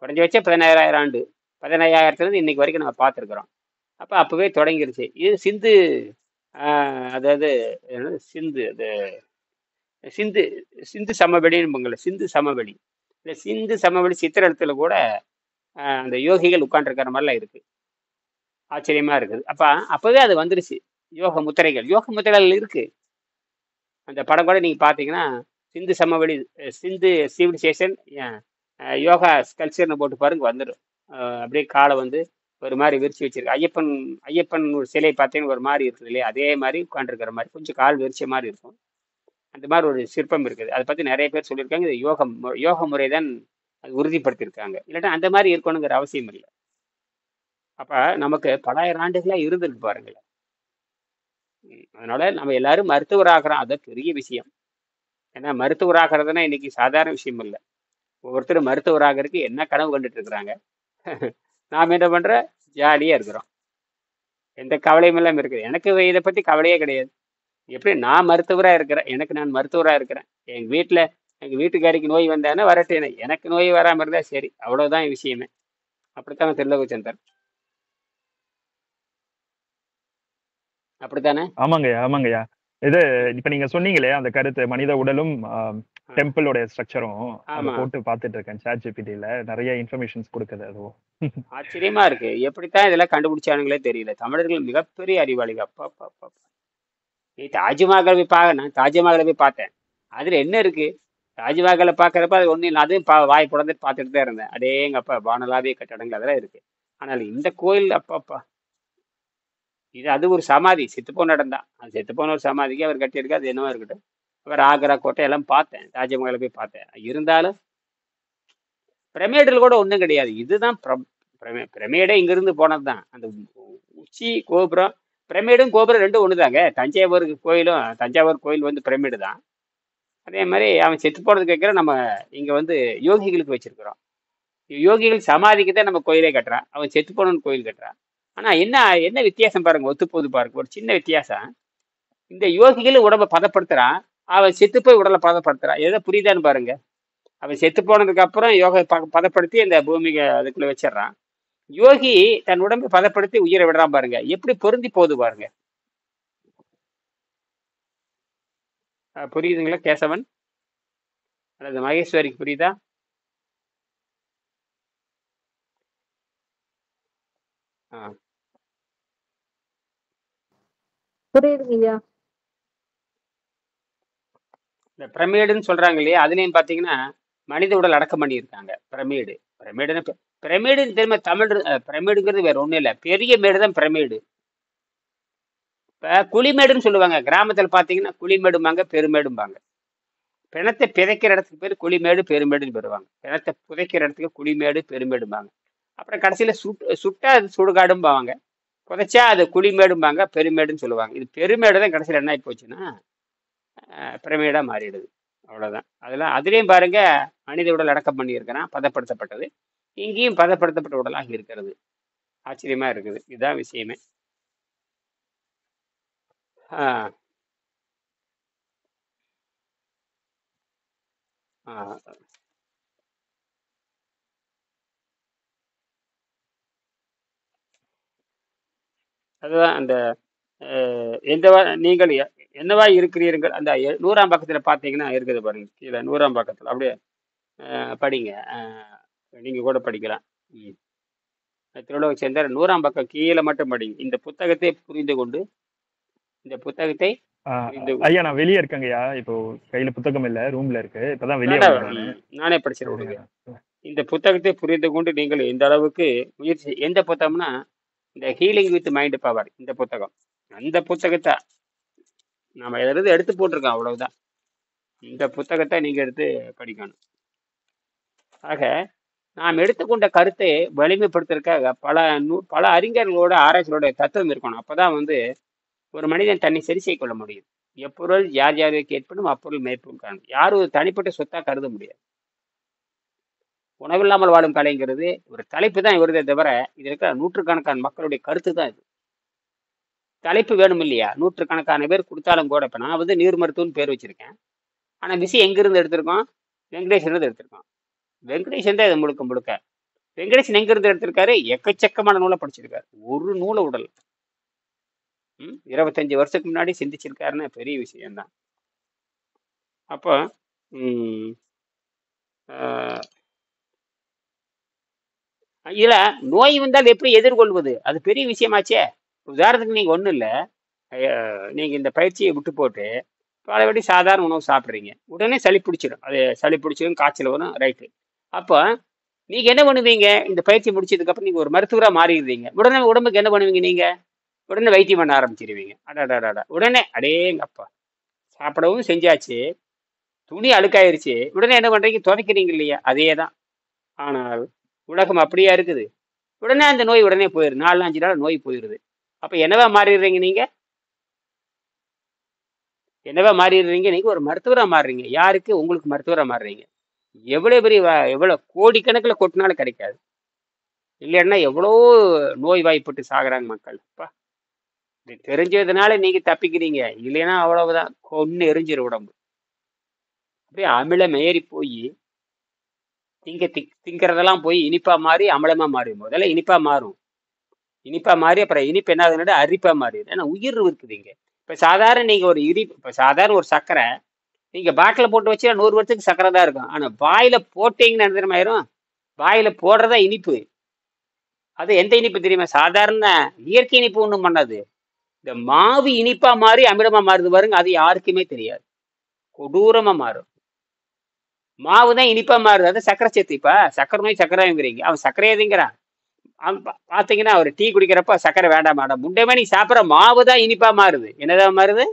குறைஞ்சபட்சம் 15,000 ஆண்டு. 15,000 இன்னைக்கு வரைக்கும் நம்ம பார்த்துருக்குறோம். அப்பவே தொடங்கிருச்சு. இது சிந்து, அதாவது என்னது சிந்து, அது சிந்து சிந்து சமவெளின்னு சிந்து சமவெளி. இந்த சிந்து சமவெளி சித்திரத்துல கூட அந்த யோகிகள் உட்காந்துருக்கிற மாதிரிலாம் இருக்கு. ஆச்சரியமா இருக்குது. அப்பவே அது வந்துருச்சு. யோக முத்திரைகள் இருக்கு. அந்த படம் கூட நீங்க பாத்தீங்கன்னா, சிந்து சமவெளி, சிந்து சிவிலைசேஷன் யோகா ஸ்கல்ச்சர்னு போட்டு பாருங்க வந்துடும். அப்படியே காலை வந்து ஒரு மாதிரி விரிச்சு வச்சிருக்கு. ஐயப்பன் ஒரு சிலை பார்த்தீங்கன்னா ஒரு மாதிரி இருக்குது இல்லையா? அதே மாதிரி உட்காந்துருக்கிற மாதிரி கொஞ்சம் கால் விரிச்ச மாதிரி இருக்கும். அந்த மாதிரி ஒரு சிற்பம் இருக்குது. அதை பத்தி நிறைய பேர் சொல்லியிருக்காங்க. இது யோக முறை தான் அது உறுதிப்படுத்தியிருக்காங்க. இல்லாட்டா அந்த மாதிரி இருக்கணுங்கிற அவசியம் இல்லை. அப்ப நமக்கு பலாயிரம் ஆண்டுகளா இருந்திருக்கு பாருங்களேன். அதனால நம்ம எல்லாரும் மருத்துவராகிறோம். அது பெரிய விஷயம். ஏன்னா மருத்துவராகிறதுனா இன்னைக்கு சாதாரண விஷயம் இல்லை. ஒவ்வொருத்தரும் மருத்துவராகிறதுக்கு என்ன கனவு கண்டுட்டு இருக்கிறாங்க. நாம் என்ன பண்ற, ஜாலியா இருக்கிறோம். எந்த கவலையும் எல்லாம் இருக்குது. எனக்கு இதை பத்தி கவலையே கிடையாது. எப்படி நான் மருத்துவராக இருக்கிறேன், நான் மருத்துவராக இருக்கிறேன். எங்க வீட்டுக்காரிக்கு நோய் வந்தானே வரட்டேனே, எனக்கு நோய் வராமல் இருந்தா சரி, அவ்வளவுதான் விஷயமே. அப்படித்தானே திருலோகச்சந்தர்? அப்படித்தானே? ஆமாங்கய்யா. இது இப்ப நீங்க சொன்னீங்களே அந்த கருத்து, மனித உடலும் டெம்பிளோட ஸ்ட்ரக்சரும் போட்டு பார்த்துட்டு இருக்கேன். ChatGPTல நிறைய இன்ஃபர்மேஷன்ஸ் கொடுக்குது. அதுவும் ஆச்சரியமா இருக்கு. எப்படித்தான் இதெல்லாம் கண்டுபிடிச்சானுங்களே தெரியல. தமிழர்கள் மிகப்பெரிய அறிவாளிகள். அப்பா, நீ தாஜ்மஹாலை நான் தாஜ்மஹாலை போய் பார்த்தேன். அதுல என்ன இருக்கு? தாஜ்மஹாலை பார்க்கறப்ப அது ஒன்றும் இல்லை. அதுவும் வாய் புடந்துட்டு பார்த்துட்டு தான் இருந்தேன். அதே எங்க அப்பா வானலாவிய கட்டடங்கள் அதெல்லாம் இருக்கு. ஆனால் இந்த கோயில் அப்பா, அது ஒரு சமாதி, செத்துப்போன இடம் தான். அது செத்துப்போன ஒரு சமாதிக்கு அவர் கட்டியிருக்க. அது என்னவா இருக்கட்டும். அவர் ஆக்ரா கோட்டை எல்லாம் பார்த்தேன். தாஜ்மஹாலை போய் பார்த்தேன். இருந்தாலும் பிரமிடில் கூட ஒன்றும் கிடையாது. இதுதான் பிரமிடே இங்கிருந்து போனது தான். அந்த உச்சி கோபுரம், பிரமிடும் கோபுரம் ரெண்டும் ஒண்ணுதாங்க. தஞ்சாவூர் கோயில் வந்து பிரமிடு தான். அதே மாதிரி அவன் செத்து போனது கேட்கிற, நம்ம இங்க வந்து யோகிகளுக்கு வச்சிருக்கிறோம். யோகிகள் சமாதிக்கு தான் நம்ம கோயிலே கட்டுறான். அவன் செத்து போனவன் கோயில் கட்டுறான். ஆனா என்ன வித்தியாசம் பாருங்க, ஒத்து போது பாருங்க. ஒரு சின்ன வித்தியாசம். இந்த யோகிகள் உடம்பை பதப்படுத்துறான், அவன் செத்து போய் உடலை பதப்படுத்துறான். எதை புரியுதான்னு பாருங்க. அவன் செத்து போனதுக்கு அப்புறம் யோகை பதப்படுத்தி அந்த பூமிக்கு அதுக்குள்ள வச்சிடறான். யோகி தன் உடம்பை பதப்படுத்தி உயிரை விடுறான் பாருங்க. எப்படி பொருந்தி போகுது பாருங்க. புரியுதுங்களா கேசவன் அல்லது மகேஸ்வரிக்கு புரியுதா? புரியுதுங்கய்யா. இந்த பிரமிடுன்னு சொல்றாங்க இல்லையா? அதுலயும் பாத்தீங்கன்னா மனித உடல் அடக்கம் பண்ணியிருக்காங்க. பிரமிடுன்னு தெரியுமா? தமிழ் பிரமிடுங்கிறது வேற ஒண்ணும் இல்லை, பெரிய மேடு தான் பிரமிடு. இப்ப குழிமேடுன்னு சொல்லுவாங்க. கிராமத்துல பாத்தீங்கன்னா குழிமேடும்பாங்க, பெருமேடும்பாங்க. பிணத்தை பிதைக்கிற இடத்துக்கு பேர் குழிமேடு, பெருமேடுன்னு பெறுவாங்க. பிணத்தை புதைக்கிற இடத்துக்கு குழிமேடு, பெருமேடும்பாங்க. அப்புறம் கடைசியில சுட்டா அது சுடுகாடும்பாங்க. புதைச்சா அது குழிமேடும்பாங்க, பெருமேடுன்னு சொல்லுவாங்க. இது பெருமேடு தான் கடைசியில் என்ன ஆகி போச்சுன்னா பிரமிடா மாறிடுது. அவ்வளவுதான். அதுலயும் பாருங்க, மனித உடல் அடக்கம் பண்ணியிருக்கிறான், பதப்படுத்தப்பட்டது. இங்கேயும் பதப்படுத்தப்பட்ட உடலாக இருக்கிறது. ஆச்சரியமா இருக்குது. இதுதான் விஷயமே. அதுதான் அந்த நீங்கள் என்னவா இருக்கிறீர்கள், அந்த 100ஆம் பக்கத்துல பாத்தீங்கன்னா இருக்குது பாருங்க. கீழே 100ஆம் பக்கத்துல அப்படியே படிங்க. நீங்க கூட படிக்கலாம். திருவள்ளுவர் சேர்ந்தார் 100ஆம் பக்கம் கீழே மட்டும் படிங்க. இந்த புத்தகத்தை புரிந்து கொண்டு இந்த புத்தகத்தை புரிந்து கொண்டு ஐயா நான் வெளியே இருக்கேங்கய்யா. இப்போ கையில புத்தகம் இல்ல, ரூம்ல இருக்கு. இப்பதான் வெளியே வேண்டாம், வந்தேன் நானு. நானே படிச்சிட விடுங்க. இந்த புத்தகத்தை புரிந்து கொண்டு நீங்கள் எந்த அளவுக்கு முயற்சி, எந்த புத்தகம்னா இந்த ஹீலிங் வித் மைண்ட் பவர், இந்த புத்தகம். அந்த புத்தகத்தை நம்ம எதிலிருந்து எடுத்து போட்டிருக்கோம், அவ்வளவுதான். இந்த புத்தகத்தை நீங்க எடுத்து படிக்கணும். ஆக நாம் எடுத்துக்கொண்ட கருத்தை வலிமைப்படுத்துறதுக்காக பல அறிஞர்களோட ஆராய்ச்சிகளோட தத்துவம் இருக்கணும். அப்பதான் வந்து ஒரு மனிதன் தன்னை சரி செய்ய கொள்ள முடியும். எப்பொருள் யார் யாருக்கு ஏற்படும் அப்பொருள் மேற்படும் காணும். யாரும் ஒரு தனிப்பட்ட சொத்தா கருத முடியாது. உணவில்லாமல் வாழும் கலைங்கிறது ஒரு தலைப்பு தான் வருதே தவிர இது இருக்கிற நூற்றுக்கணக்கான மக்களுடைய கருத்து தான் இது. தலைப்பு வேணும் இல்லையா? நூற்றுக்கணக்கான பேர் கொடுத்தாலும் கூட, இப்ப நான் வந்து நீர் மருத்துவம்னு பேர் வச்சிருக்கேன். ஆனா விஷயம் எங்கிருந்து எடுத்திருக்கோம்? வெங்கடேசன் இருந்து எடுத்திருக்கோம். வெங்கடேசன் தான் இது முழுக்க முழுக்க. வெங்கடேசன் எங்கிருந்து எடுத்திருக்காரு? எக்கச்சக்கமான நூலை படிச்சிருக்காரு. ஒரு நூலை உடல் 25 வருஷத்துக்கு முன்னாடி சிந்திச்சிருக்காருன்னு பெரிய விஷயம்தான். அப்போ இதுல நோய் வந்தால் எப்படி எதிர்கொள்வது, அது பெரிய விஷயமாச்சே. உதாரணத்துக்கு நீங்க ஒண்ணும் இல்லை, நீங்க இந்த பயிற்சியை விட்டு போட்டு பலபடி சாதாரண உணவு சாப்பிட்றீங்க, உடனே சளி பிடிச்சிடும். அது சளி பிடிச்சிடும், காய்ச்சல் வரும், ரைட்டு. அப்போ நீங்க என்ன பண்ணுவீங்க? இந்த பயிற்சி முடிச்சதுக்கு அப்புறம் நீங்க ஒரு மருத்துவராக மாறிடுறீங்க. உடனே உடம்புக்கு என்ன பண்ணுவீங்க? நீங்க உடனே வைத்தியம் பண்ண ஆரம்பிச்சிருவீங்க. அடாடாடா, உடனே அடேங்கப்பா, சாப்பிடவும் செஞ்சாச்சு, துணி அழுக்காயிருச்சு, உடனே என்ன பண்றீங்க? துவைக்கிறீங்க இல்லையா? அதே தான். ஆனால் உலகம் அப்படியா இருக்குது? உடனே அந்த நோய் உடனே போயிடுது. 4-5 நாள் நோய் போயிடுது. அப்ப என்னவா மாறிடுறீங்க? நீங்க என்னவா மாறிடுறீங்க? நீங்க ஒரு மருத்துவரா மாறுறீங்க. யாருக்கு? உங்களுக்கு மருத்துவரா மாறுறீங்க. எவ்வளவு பெரிய எவ்வளவு கோடிக்கணக்கில் கொட்டினாலும் கிடைக்காது. இல்லைன்னா எவ்வளோ நோய் வாய்ப்பட்டு சாகுறாங்க மக்கள். இது தெரிஞ்சதுனால நீங்க தப்பிக்கிறீங்க, இல்லைன்னா அவ்வளவுதான், கொன்னு எரிஞ்சிரு உடம்பு. அப்படியே அமிலம் ஏறி போய் திங்கிறதெல்லாம் போய் இனிப்பா மாறி அமிலமா மாறி, முதல்ல இனிப்பா மாறும். இனிப்பா மாறி அப்புறம் இனிப்பு என்ன ஆகுதுன்னா அரிப்பா மாறிடும். ஏன்னா உயிர் இருக்குதுங்க. இப்ப சாதாரண நீங்க ஒரு இப்ப சாதாரண ஒரு சர்க்கரை நீங்க பாட்டில போட்டு வச்சா 100 வருஷத்துக்கு சர்க்கரை தான் இருக்கும். ஆனா வாயில போட்டீங்கன்னு நினைக்கிறமாயிரும். வாயில போடுறதா இனிப்பு. அது எந்த இனிப்பு தெரியுமா? சாதாரண இயற்கை இனிப்பு ஒண்ணும் பண்ணாது. இந்த மாவு இனிப்பா மாறி அமிலமா மாறுது பாருங்க, அது யாருக்குமே தெரியாது. கொடூரமா மாறும். மாவு தான் இனிப்பா மாறுது, அது சர்க்கரை சேர்த்து. இப்ப சர்க்கரை நோய் சர்க்கரைங்கிறீங்க, அவன் சர்க்கரையாதுங்கிறான். பாத்தீங்கன்னா அவர் டீ குடிக்கிறப்ப சர்க்கரை வேண்டாம் மேடம், முண்டைமே நீ சாப்பிட்ற மாவு தான் இனிப்பா மாறுது. என்னதான் மாறுது?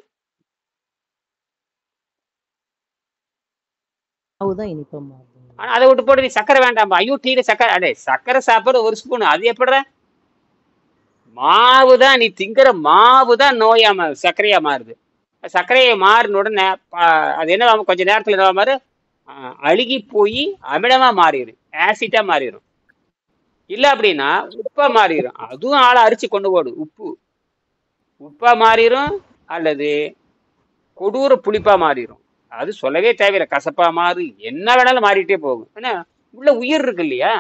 ஆனா அதை விட்டு போட்டு நீ சர்க்கரை வேண்டாமா, ஐயோ டீல சர்க்கரை, அடே சர்க்கரை சாப்பிட்ற ஒரு ஸ்பூன், அது எப்படிற? மாவு தான், நீ திங்கிற மாவு தான் நோயா சர்க்கரையா மாறுது. சர்க்கரையை மாறின உடனே அது என்ன கொஞ்ச நேரத்துல என்ன மாறு? அழுகி போய் அமிலமா மாறிடும், ஆசிட்டா மாறிடும். இல்ல அப்படின்னா உப்பா மாறிடும். அதுவும் ஆளை அரிச்சு கொண்டு போடும். உப்பா மாறிடும், அல்லது கொடூர புளிப்பா மாறிடும். அது சொல்லவே தேவையில்லை. கசப்பா மாறு, என்ன வேணாலும் மாறிட்டே போகும். ஏன்னா உள்ள உயிர் இருக்கு இல்லையா,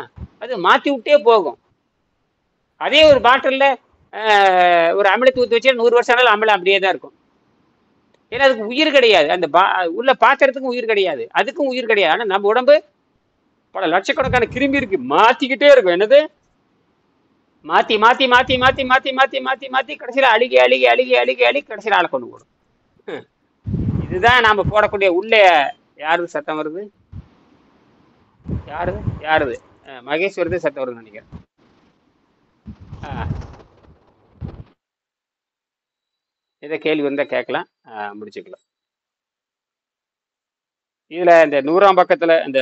அது மாத்தி விட்டே போகும். அதே ஒரு பாட்டில்ல ஒரு அமிலத்தை ஊற்றி வச்சா 100 வருஷம் ஆனாலும் அமிலம் அப்படியே தான் இருக்கும். ஏன்னா அதுக்கு உயிர் கிடையாது. அந்த உள்ள பாத்திரத்துக்கும் உயிர் கிடையாது, அதுக்கும் உயிர் கிடையாது. ஆனா நம்ம உடம்பு பல லட்சக்கணக்கான கிருமி இருக்கு, மாத்திக்கிட்டே இருக்கும். என்னது? மாத்தி மாத்தி மாத்தி மாத்தி மாத்தி மாத்தி மாத்தி மாத்தி கடைசியில அழுகி அழுகி அழுகி அழுகி அழுகி கடைசியில ஆளை கொண்டு போடும். இதுதான் நாம போடக்கூடிய. உள்ளே யாருது சத்தம் வருது? யாருது? மகேஷ் வருது சத்தம் வருதுன்னு நினைக்கிறேன். இதை கேள்வி வந்தா கேட்கலாம், முடிச்சுக்கலாம். இதுல இந்த 100ஆம் பக்கத்துல இந்த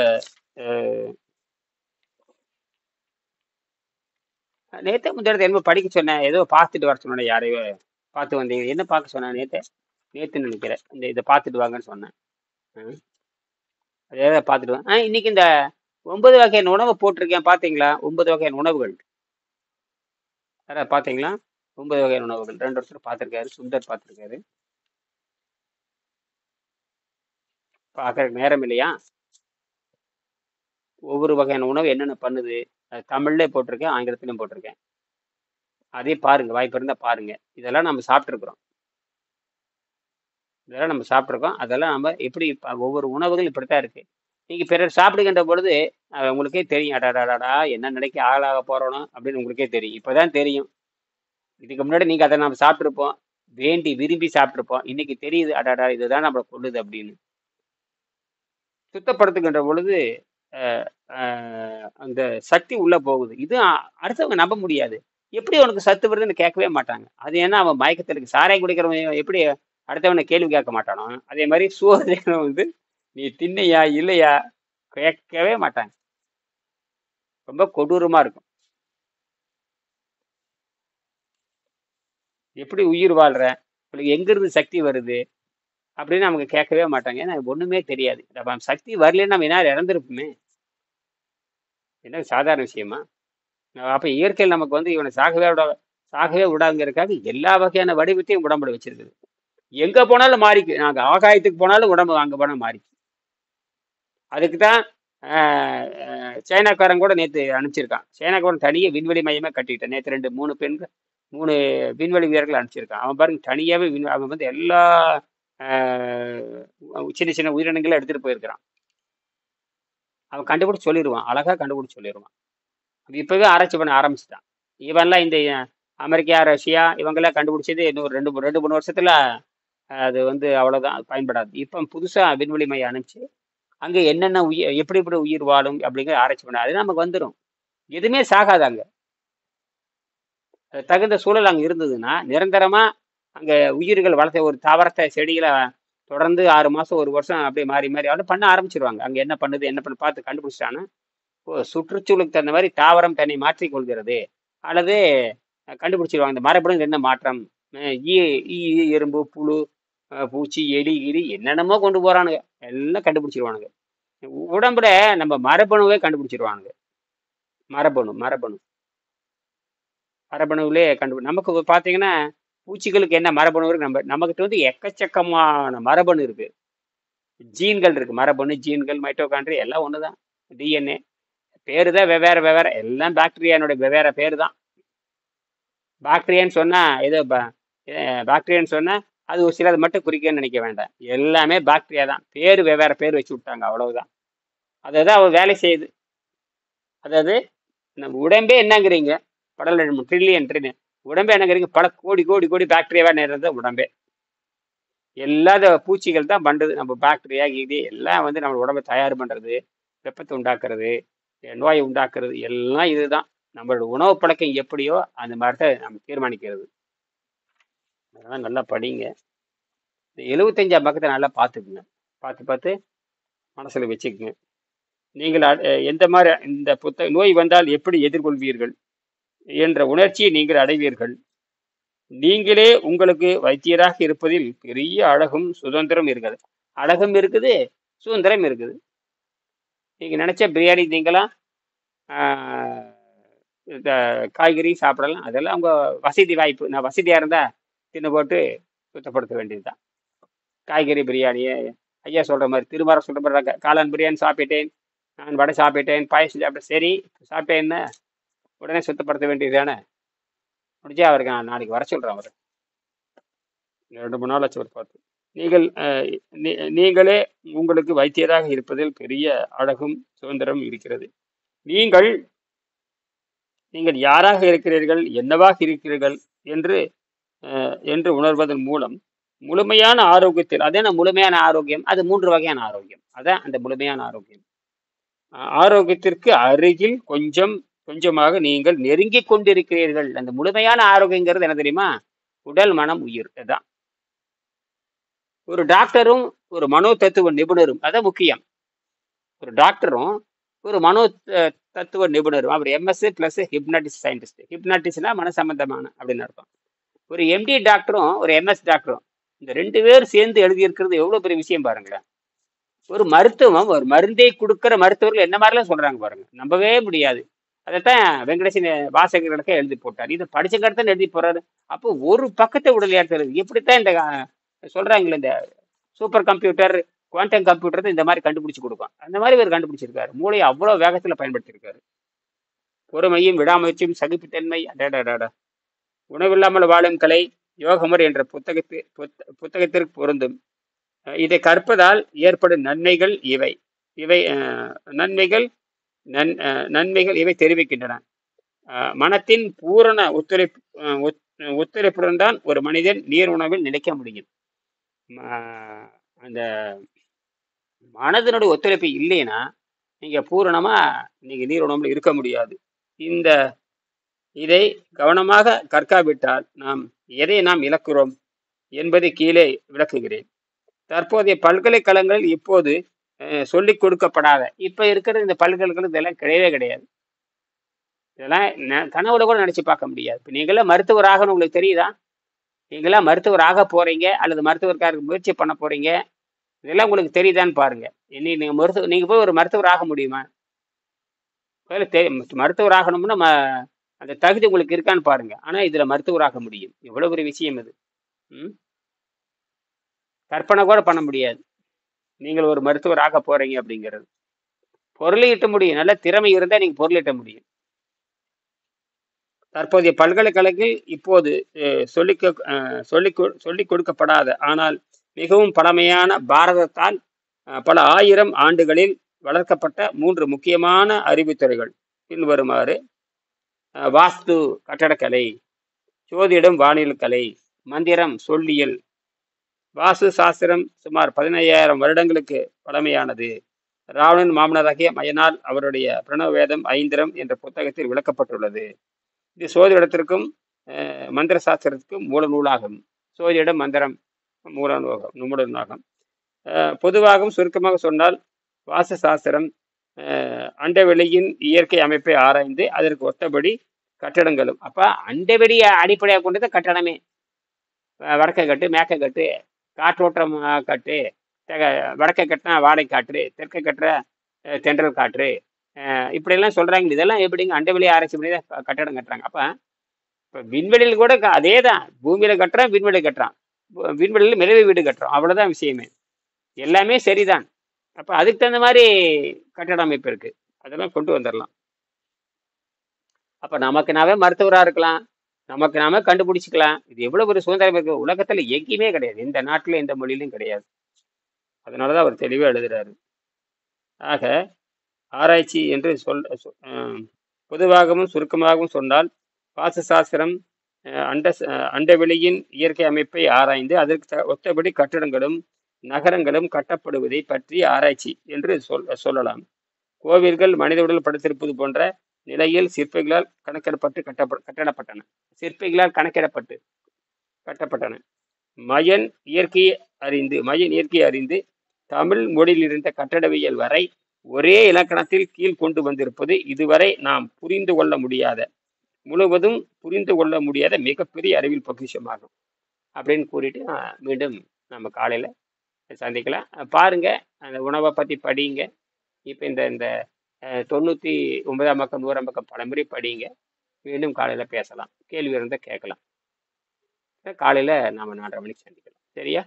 நேற்று முந்தினத்தை என்ன படிக்க சொன்னேன், ஏதோ பார்த்துட்டு வர சொன்னேன். யாரையோ பார்த்து வந்தீங்க, என்ன பார்க்க சொன்னேன்? நேற்றுன்னு நினைக்கிறேன். இதை பார்த்துட்டு வாங்கன்னு சொன்னேன். அதே பார்த்துட்டு வாங்க. இன்னைக்கு இந்த 9 வகையான உணவு போட்டிருக்கேன், பார்த்தீங்களா? 9 வகையான உணவுகள் பார்த்தீங்களா? 9 வகையான உணவுகள் 2 வருஷம் பார்த்துருக்காரு, சுந்தர் பார்த்துருக்காரு. பார்க்கறதுக்கு நேரம் இல்லையா? ஒவ்வொரு வகையான உணவு என்னென்ன பண்ணுது தமிழ்லேயே போட்டிருக்கேன், ஆங்கிலத்திலையும் போட்டிருக்கேன். அதே பாருங்க, வாய்ப்பு இருந்தால் பாருங்க. இதெல்லாம் நம்ம சாப்பிட்ருக்குறோம், அதெல்லாம் நம்ம எப்படி ஒவ்வொரு உணவுகள் இப்படித்தான் இருக்கு. நீங்க பிறர் சாப்பிடுகின்ற பொழுது உங்களுக்கே தெரியும், அடாடாடா என்ன நினைக்க ஆளாக போறோம் அப்படின்னு உங்களுக்கே தெரியும். இப்பதான் தெரியும். இதுக்கு முன்னாடி நீங்க அதை நம்ம சாப்பிட்டுருப்போம், வேண்டி விரும்பி சாப்பிட்டுருப்போம். இன்னைக்கு தெரியுது, அடாடா இதுதான் நம்மளை கொள்ளுது அப்படின்னு. சுத்தப்படுத்துகின்ற பொழுது அஹ், அந்த சக்தி உள்ள போகுது. இது அடுத்தவங்க நம்ப முடியாது. எப்படி உனக்கு சத்து வருதுன்னு கேட்கவே மாட்டாங்க. அது ஏன்னா அவன் மயக்கத்துல இருக்கு. சாராயம் குடிக்கிறவன் எப்படி அடுத்தவனை கேள்வி கேட்க மாட்டானோ, அதே மாதிரி சோறு திங்கிறவன் வந்து நீ தின்னையா இல்லையா கேட்கவே மாட்டாங்க. ரொம்ப கொடூரமா இருக்கும். எப்படி உயிர் வாழ்ற, உங்களுக்கு எங்கிருந்து சக்தி வருது அப்படின்னு நமக்கு கேட்கவே மாட்டாங்க. ஏன்னா ஒண்ணுமே தெரியாது. அப்ப சக்தி வரலன்னு நம்ம என்ன இறந்துருப்போமே. என்ன சாதாரண விஷயமா? அப்ப இயற்கையில் நமக்கு வந்து இவனை சாகவே விடாதுங்கிறதுக்காக எல்லா வகையான வடிவத்தையும் உடம்புல வச்சிருக்குது. எங்க போனாலும் மாறிக்கு. நாங்க ஆகாயத்துக்கு போனாலும் உடம்பு அங்க போனா மாறிக்கு. அதுக்கு தான் சைனாக்காரன் கூட நேற்று அனுப்பிச்சிருக்கான். சைனாக்காரன் தனியே விண்வெளி மையமே கட்டிக்கிட்டான். நேற்று 3 விண்வெளி வீரர்கள் அனுப்பிச்சிருக்கான். அவன் பாருங்க தனியாவே அவன் வந்து எல்லா சின்ன சின்ன உயிரினங்களை எடுத்துட்டு போயிருக்கிறான். அவன் கண்டுபிடிச்சு சொல்லிடுவான், அழகா கண்டுபிடிச்சு சொல்லிடுவான். இப்பவே ஆராய்ச்சி பண்ண ஆரம்பிச்சுட்டான். இவன்லாம் இந்த அமெரிக்கா, ரஷ்யா இவங்கெல்லாம் கண்டுபிடிச்சது இன்னும் ரெண்டு 3 வருஷத்துல அது வந்து அவ்வளவுதான், பயன்படாது. இப்போ புதுசா விண்வெளி மையம் அனுப்பிச்சு அங்க என்னென்ன உயிர் எப்படி எப்படி உயிர் வாழும் அப்படிங்கிற ஆராய்ச்சி பண்ண அது நமக்கு வந்துடும். எதுவுமே சாகாதாங்க. தகுந்த சூழல் அங்க இருந்ததுன்னா நிரந்தரமா அங்க உயிர்கள் வளர்த்த ஒரு தாவரத்தை செடிகளை தொடர்ந்து 6 மாசம் 1 வருஷம் அப்படியே மாறி மாறி அப்படி பண்ண ஆரம்பிச்சிருவாங்க. அங்க என்ன பண்ணுது என்ன பண்ண பார்த்து கண்டுபிடிச்சிட்டான்னா சுற்றுச்சூழலுக்கு தகுந்த மாதிரி தாவரம் தன்னை மாற்றிக் கொள்கிறது அல்லது கண்டுபிடிச்சிருவாங்க. இந்த மரபணுல என்ன மாற்றம், ஈ ஈ எறும்பு புழு பூச்சி எலி கிளி என்னென்னமோ கொண்டு போறானுங்க, எல்லாம் கண்டுபிடிச்சிருவானுங்க. உடம்புல நம்ம மரபணுவே கண்டுபிடிச்சிருவானுங்க. மரபணுவிலே நமக்கு பார்த்தீங்கன்னா பூச்சிகளுக்கு என்ன மரபணு இருக்கு, நம்மகிட்ட வந்து எக்கச்சக்கமான மரபணு இருக்கு, ஜீன்கள் இருக்கு. மரபணு ஜீன்கள் மைட்டோகாண்ட்ரி எல்லாம் ஒண்ணுதான். டிஎன்ஏ பேரு தான் வெவ்வேறு எல்லாம் பாக்டீரியானுடைய வெவ்வேறு பேரு தான். பாக்டீரியான்னு சொன்னா ஏதோ பாக்டீரியான்னு சொன்னா அது ஒரு சிலது மட்டும் குறிக்கன்னு நினைக்க வேண்டாம். எல்லாமே பாக்டீரியா தான். வெவ்வேறு பேர் வச்சு விட்டாங்க, அவ்வளவுதான். அதான் அவ வேலை செய்யுது. அதாவது நம்ம உடம்பே என்னங்கிறீங்க, பல ட்ரில்லியன் உடம்பே என்னங்கிறீங்க, பல கோடி கோடி கோடி பாக்டீரியாவா நேர்றது உடம்பே. எல்லாத பூச்சிகள் தான் பண்றது. நம்ம பாக்டீரியா இது எல்லாம் வந்து நம்ம உடம்பை தயார் பண்றது, வெப்பத்தை உண்டாக்குறது, நோயை உண்டாக்குறது எல்லாம் இதுதான். நம்மளோட உணவு பழக்கம் எப்படியோ அந்த மாதிரி தான் நம்ம தீர்மானிக்கிறது. அதெல்லாம் நல்லா படிங்க. இந்த 75ஆம் பக்கத்தை நல்லா பார்த்துக்குங்க. பார்த்து மனசுல வச்சுக்குங்க. நீங்கள் எந்த மாதிரி இந்த நோய் வந்தால் எப்படி எதிர்கொள்வீர்கள் என்ற உணர்ச்சியை நீங்கள் அடைவீர்கள். நீங்களே உங்களுக்கு வைத்தியராக இருப்பதில் பெரிய அழகும் சுதந்திரம் இருக்குது. அழகும் இருக்குது, சுதந்திரம் இருக்குது. நீங்க நினைச்ச பிரியாணி நீங்களாம் இந்த காய்கறி சாப்பிடலாம். அதெல்லாம் அவங்க வசதி வாய்ப்பு. நான் வசதியா இருந்தா தின்னு போட்டு சுத்தப்படுத்த வேண்டியதுதான். காய்கறி பிரியாணியை ஐயா சொல்ற மாதிரி, திருமார சொல்ற மாதிரி காளான் பிரியாணி சாப்பிட்டேன், நான் வடை சாப்பிட்டேன், பாயசம் சாப்பிட்டேன், சரி சாப்பிட்டேன்னு உடனே சுத்தப்படுத்த வேண்டியது தானே. முடிஞ்சா அவருக்கு நான் நாளைக்கு வர சொல்றேன். அவர் 2-3 நாள் ஆச்சு அவர் பார்த்து. நீங்களே உங்களுக்கு வைத்தியராக இருப்பதில் பெரிய அழகும் சுதந்திரம் இருக்கிறது. நீங்கள் யாராக இருக்கிறீர்கள், என்னவாக இருக்கிறீர்கள் என்று உணர்வதன் மூலம் முழுமையான ஆரோக்கியத்தில், அதான் முழுமையான ஆரோக்கியம். அது 3 வகையான ஆரோக்கியம். அதான் அந்த முழுமையான ஆரோக்கியம். ஆரோக்கியத்திற்கு அருகில் கொஞ்சமாக நீங்கள் நெருங்கி கொண்டிருக்கிறீர்கள். அந்த முழுமையான ஆரோக்கியங்கிறது என்ன தெரியுமா? உடல் மனம் உயிர். அதுதான். ஒரு டாக்டரும் ஒரு மனோ தத்துவ நிபுணரும் அதான் முக்கியம். ஒரு டாக்டரும் ஒரு மனோ தத்துவ நிபுணரும், அவர் எம்எஸ்சி பிளஸ் ஹிப்னாட்டிஸ் சயின்டிஸ்ட். ஹிப்னாட்டிஸ்னா மன சம்பந்தமான அப்படின்னு அர்த்தம். ஒரு எம்டி டாக்டரும் ஒரு எம்எஸ் டாக்டரும், இந்த 2 பேரும் சேர்ந்து எழுதியிருக்கிறது எவ்வளவு பெரிய விஷயம் பாருங்களேன். ஒரு மருத்துவம், ஒரு மருந்தை கொடுக்கிற மருத்துவர்கள் என்ன மாதிரிலாம் சொல்றாங்க பாருங்க, நம்பவே முடியாது. அதைத்தான் வெங்கடேசன் வாசகர்களுக்கு எழுதி போட்டார். இதை படிச்சங்கிறதான் எழுதி போறாரு. அப்போ ஒரு பக்கத்தை உடல் ஏற்றுறது எப்படித்தான் இந்த சொல்றாங்களே, இந்த சூப்பர் கம்ப்யூட்டர் குவாண்டம் கம்ப்யூட்டர் இந்த மாதிரி கண்டுபிடிச்சு கொடுக்கும். அந்த மாதிரி இவர் கண்டுபிடிச்சிருக்காரு. மூளையை அவ்வளவு வேகத்துல பயன்படுத்தியிருக்காரு. பொறுமையும் விடாமுயற்சியும் சகிப்புத்தன்மை, உணவில்லாமல் வாழும் கலை யோகமுறை என்ற புத்தகத்திற்கு பொருந்தும். இதை கற்பதால் ஏற்படும் நன்மைகள் இவை. இவை நன்மைகள் இவை தெரிவிக்கின்றன. மனத்தின் பூரண ஒத்துழைப்புடன் தான் ஒரு மனிதன் நீர் உணவில் நிலைக்க முடியும். அந்த மனதினுடைய ஒத்துழைப்பு இல்லைன்னா நீங்க பூரணமா நீங்க நீர் உணவுல இருக்க முடியாது. இதை கவனமாக கற்காவிட்டால் எதை நாம் இழக்கிறோம் என்பதை கீழே விளக்குகிறேன். தற்போதைய பல்கலைக்கழகங்களில் இப்போது சொல்லிக் கொடுக்கப்படாத இப்ப இருக்கிற இந்த பல்கலைக்கழகம் இதெல்லாம் கிடையவே கிடையாது. இதெல்லாம் கனவுல கூட நினைச்சு பார்க்க முடியாது. இப்ப நீங்களாம் மருத்துவர் ஆகணும், உங்களுக்கு தெரியுதா? நீங்களாம் மருத்துவர் ஆக போறீங்க அல்லது மருத்துவருக்காக முயற்சி பண்ண போறீங்க, இதெல்லாம் உங்களுக்கு தெரியுதான்னு பாருங்க. நீங்க போய் ஒரு மருத்துவர் ஆக முடியுமா? மருத்துவர் ஆகணும்னா அந்த தகுதி உங்களுக்கு இருக்கான்னு பாருங்க. ஆனா இதுல மருத்துவர் ஆக முடியும். எவ்வளவு ஒரு விஷயம் இது. கற்பனை கூட பண்ண முடியாது. நீங்கள் ஒரு மருத்துவர் ஆக போறீங்க அப்படிங்கிறது. பொருளீட்ட முடியும். நல்ல திறமை இருந்தா நீங்க பொருளீட்ட முடியும். தற்போதைய பல்கலைக்கழகத்தில் இப்போது சொல்லிக் கொடுக்கப்படாத ஆனால் மிகவும் பழமையான பாரதத்தால் பல ஆயிரம் ஆண்டுகளில் வளர்க்கப்பட்ட 3 முக்கியமான அறிவுத்துறைகள் பின்வருமாறு: வாஸ்து கட்டடக்கலை, ஜோதிடம் வானியல் கலை, மந்திரம் சொல்லியல். வாஸ்து சாஸ்திரம் சுமார் 15,000 வருடங்களுக்கு பழமையானது. ராவணன் மாமனராகிய மயனால் அவருடைய பிரணவ வேதம் ஐந்திரம் என்ற புத்தகத்தில் விளக்கப்பட்டுள்ளது. இது சோதிடத்திற்கும் மந்திர சாஸ்திரத்திற்கும் மூல நூலாகும். சோதிடம் மந்திரம் மூல நூலாகும். பொதுவாகவும் சுருக்கமாக சொன்னால் வாஸ்து சாஸ்திரம் அண்டவெளியின் இயற்கை அமைப்பை ஆராய்ந்து அதற்கு ஒத்தபடி கட்டடங்களும். அப்ப அண்டவெளிய அடிப்படையாக கொண்டது கட்டடமே. வடக்க கட்டு, மேற்க கட்டு, காற்றோட்டம் காட்டு, வடக்க கட்டினா வாடகை காற்று, தெற்க கட்டுற தென்றல் காற்று, இப்படியெல்லாம் சொல்றாங்க. இதெல்லாம் எப்படிங்க அண்டவெளியை ஆராய்ச்சி பண்ணி தான் கட்டடம் கட்டுறாங்க. அப்ப இப்போ விண்வெளியில் கூட அதே தான். பூமியில கட்டுறான், விண்வெளி கட்டுறான், விண்வெளியில் மிதவை வீடு கட்டுறோம். அவ்வளவுதான் விஷயமே. எல்லாமே சரிதான். அப்ப அதுக்கு தகுந்த மாதிரி கட்டட அமைப்பு இருக்கு. அதெல்லாம் கொண்டு வந்துடலாம். அப்ப நமக்கு நாமே மருத்துவரா இருக்கலாம், நமக்கு நாம கண்டுபிடிச்சிக்கலாம். இது எவ்வளவு ஒரு சுதந்திரம் இருக்கு. உலகத்துல எங்கேயுமே கிடையாது, எந்த நாட்டுல எந்த மொழியிலும் கிடையாது. அதனாலதான் அவர் தெளிவா எழுதுறாரு. ஆக ஆராய்ச்சி என்று பொதுவாகவும் சுருக்கமாகவும் சொன்னால் வாஸ்து சாஸ்திரம் அண்டவெளியின் இயற்கை அமைப்பை ஆராய்ந்து அதற்கு ஒத்தபடி கட்டடங்களும் நகரங்களும் கட்டப்படுவதை பற்றி ஆராய்ச்சி என்று சொல்லலாம். கோவில்கள் மனித உடல் படுத்திருப்பது போன்ற நிலையில் சிற்பிகளால் கட்டப்பட்டன. மயன் இயற்கையை அறிந்து தமிழ் மொழியில் இருந்த கட்டடவியல் வரை ஒரே இலக்கணத்தில் கீழ் கொண்டு வந்திருப்பது இதுவரை நாம் முழுவதும் புரிந்து கொள்ள முடியாத மிகப்பெரிய அறிவியல் பொக்கிஷமாகும் அப்படின்னு கூறிட்டு மீண்டும் நம்ம காலையில சந்திக்கலாம். பாருங்க, அந்த உணவை பத்தி படிங்க. இப்ப இந்த 99ஆம் பக்கம் 100ஆம் பக்கம் பலமுறை படிங்க. மீண்டும் காலையில பேசலாம். கேள்வி இருந்தா கேட்கலாம். காலையில நாம 4:30 மணிக்கு சந்திக்கலாம். சரியா?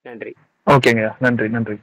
நன்றி. ஓகேங்க. நன்றி.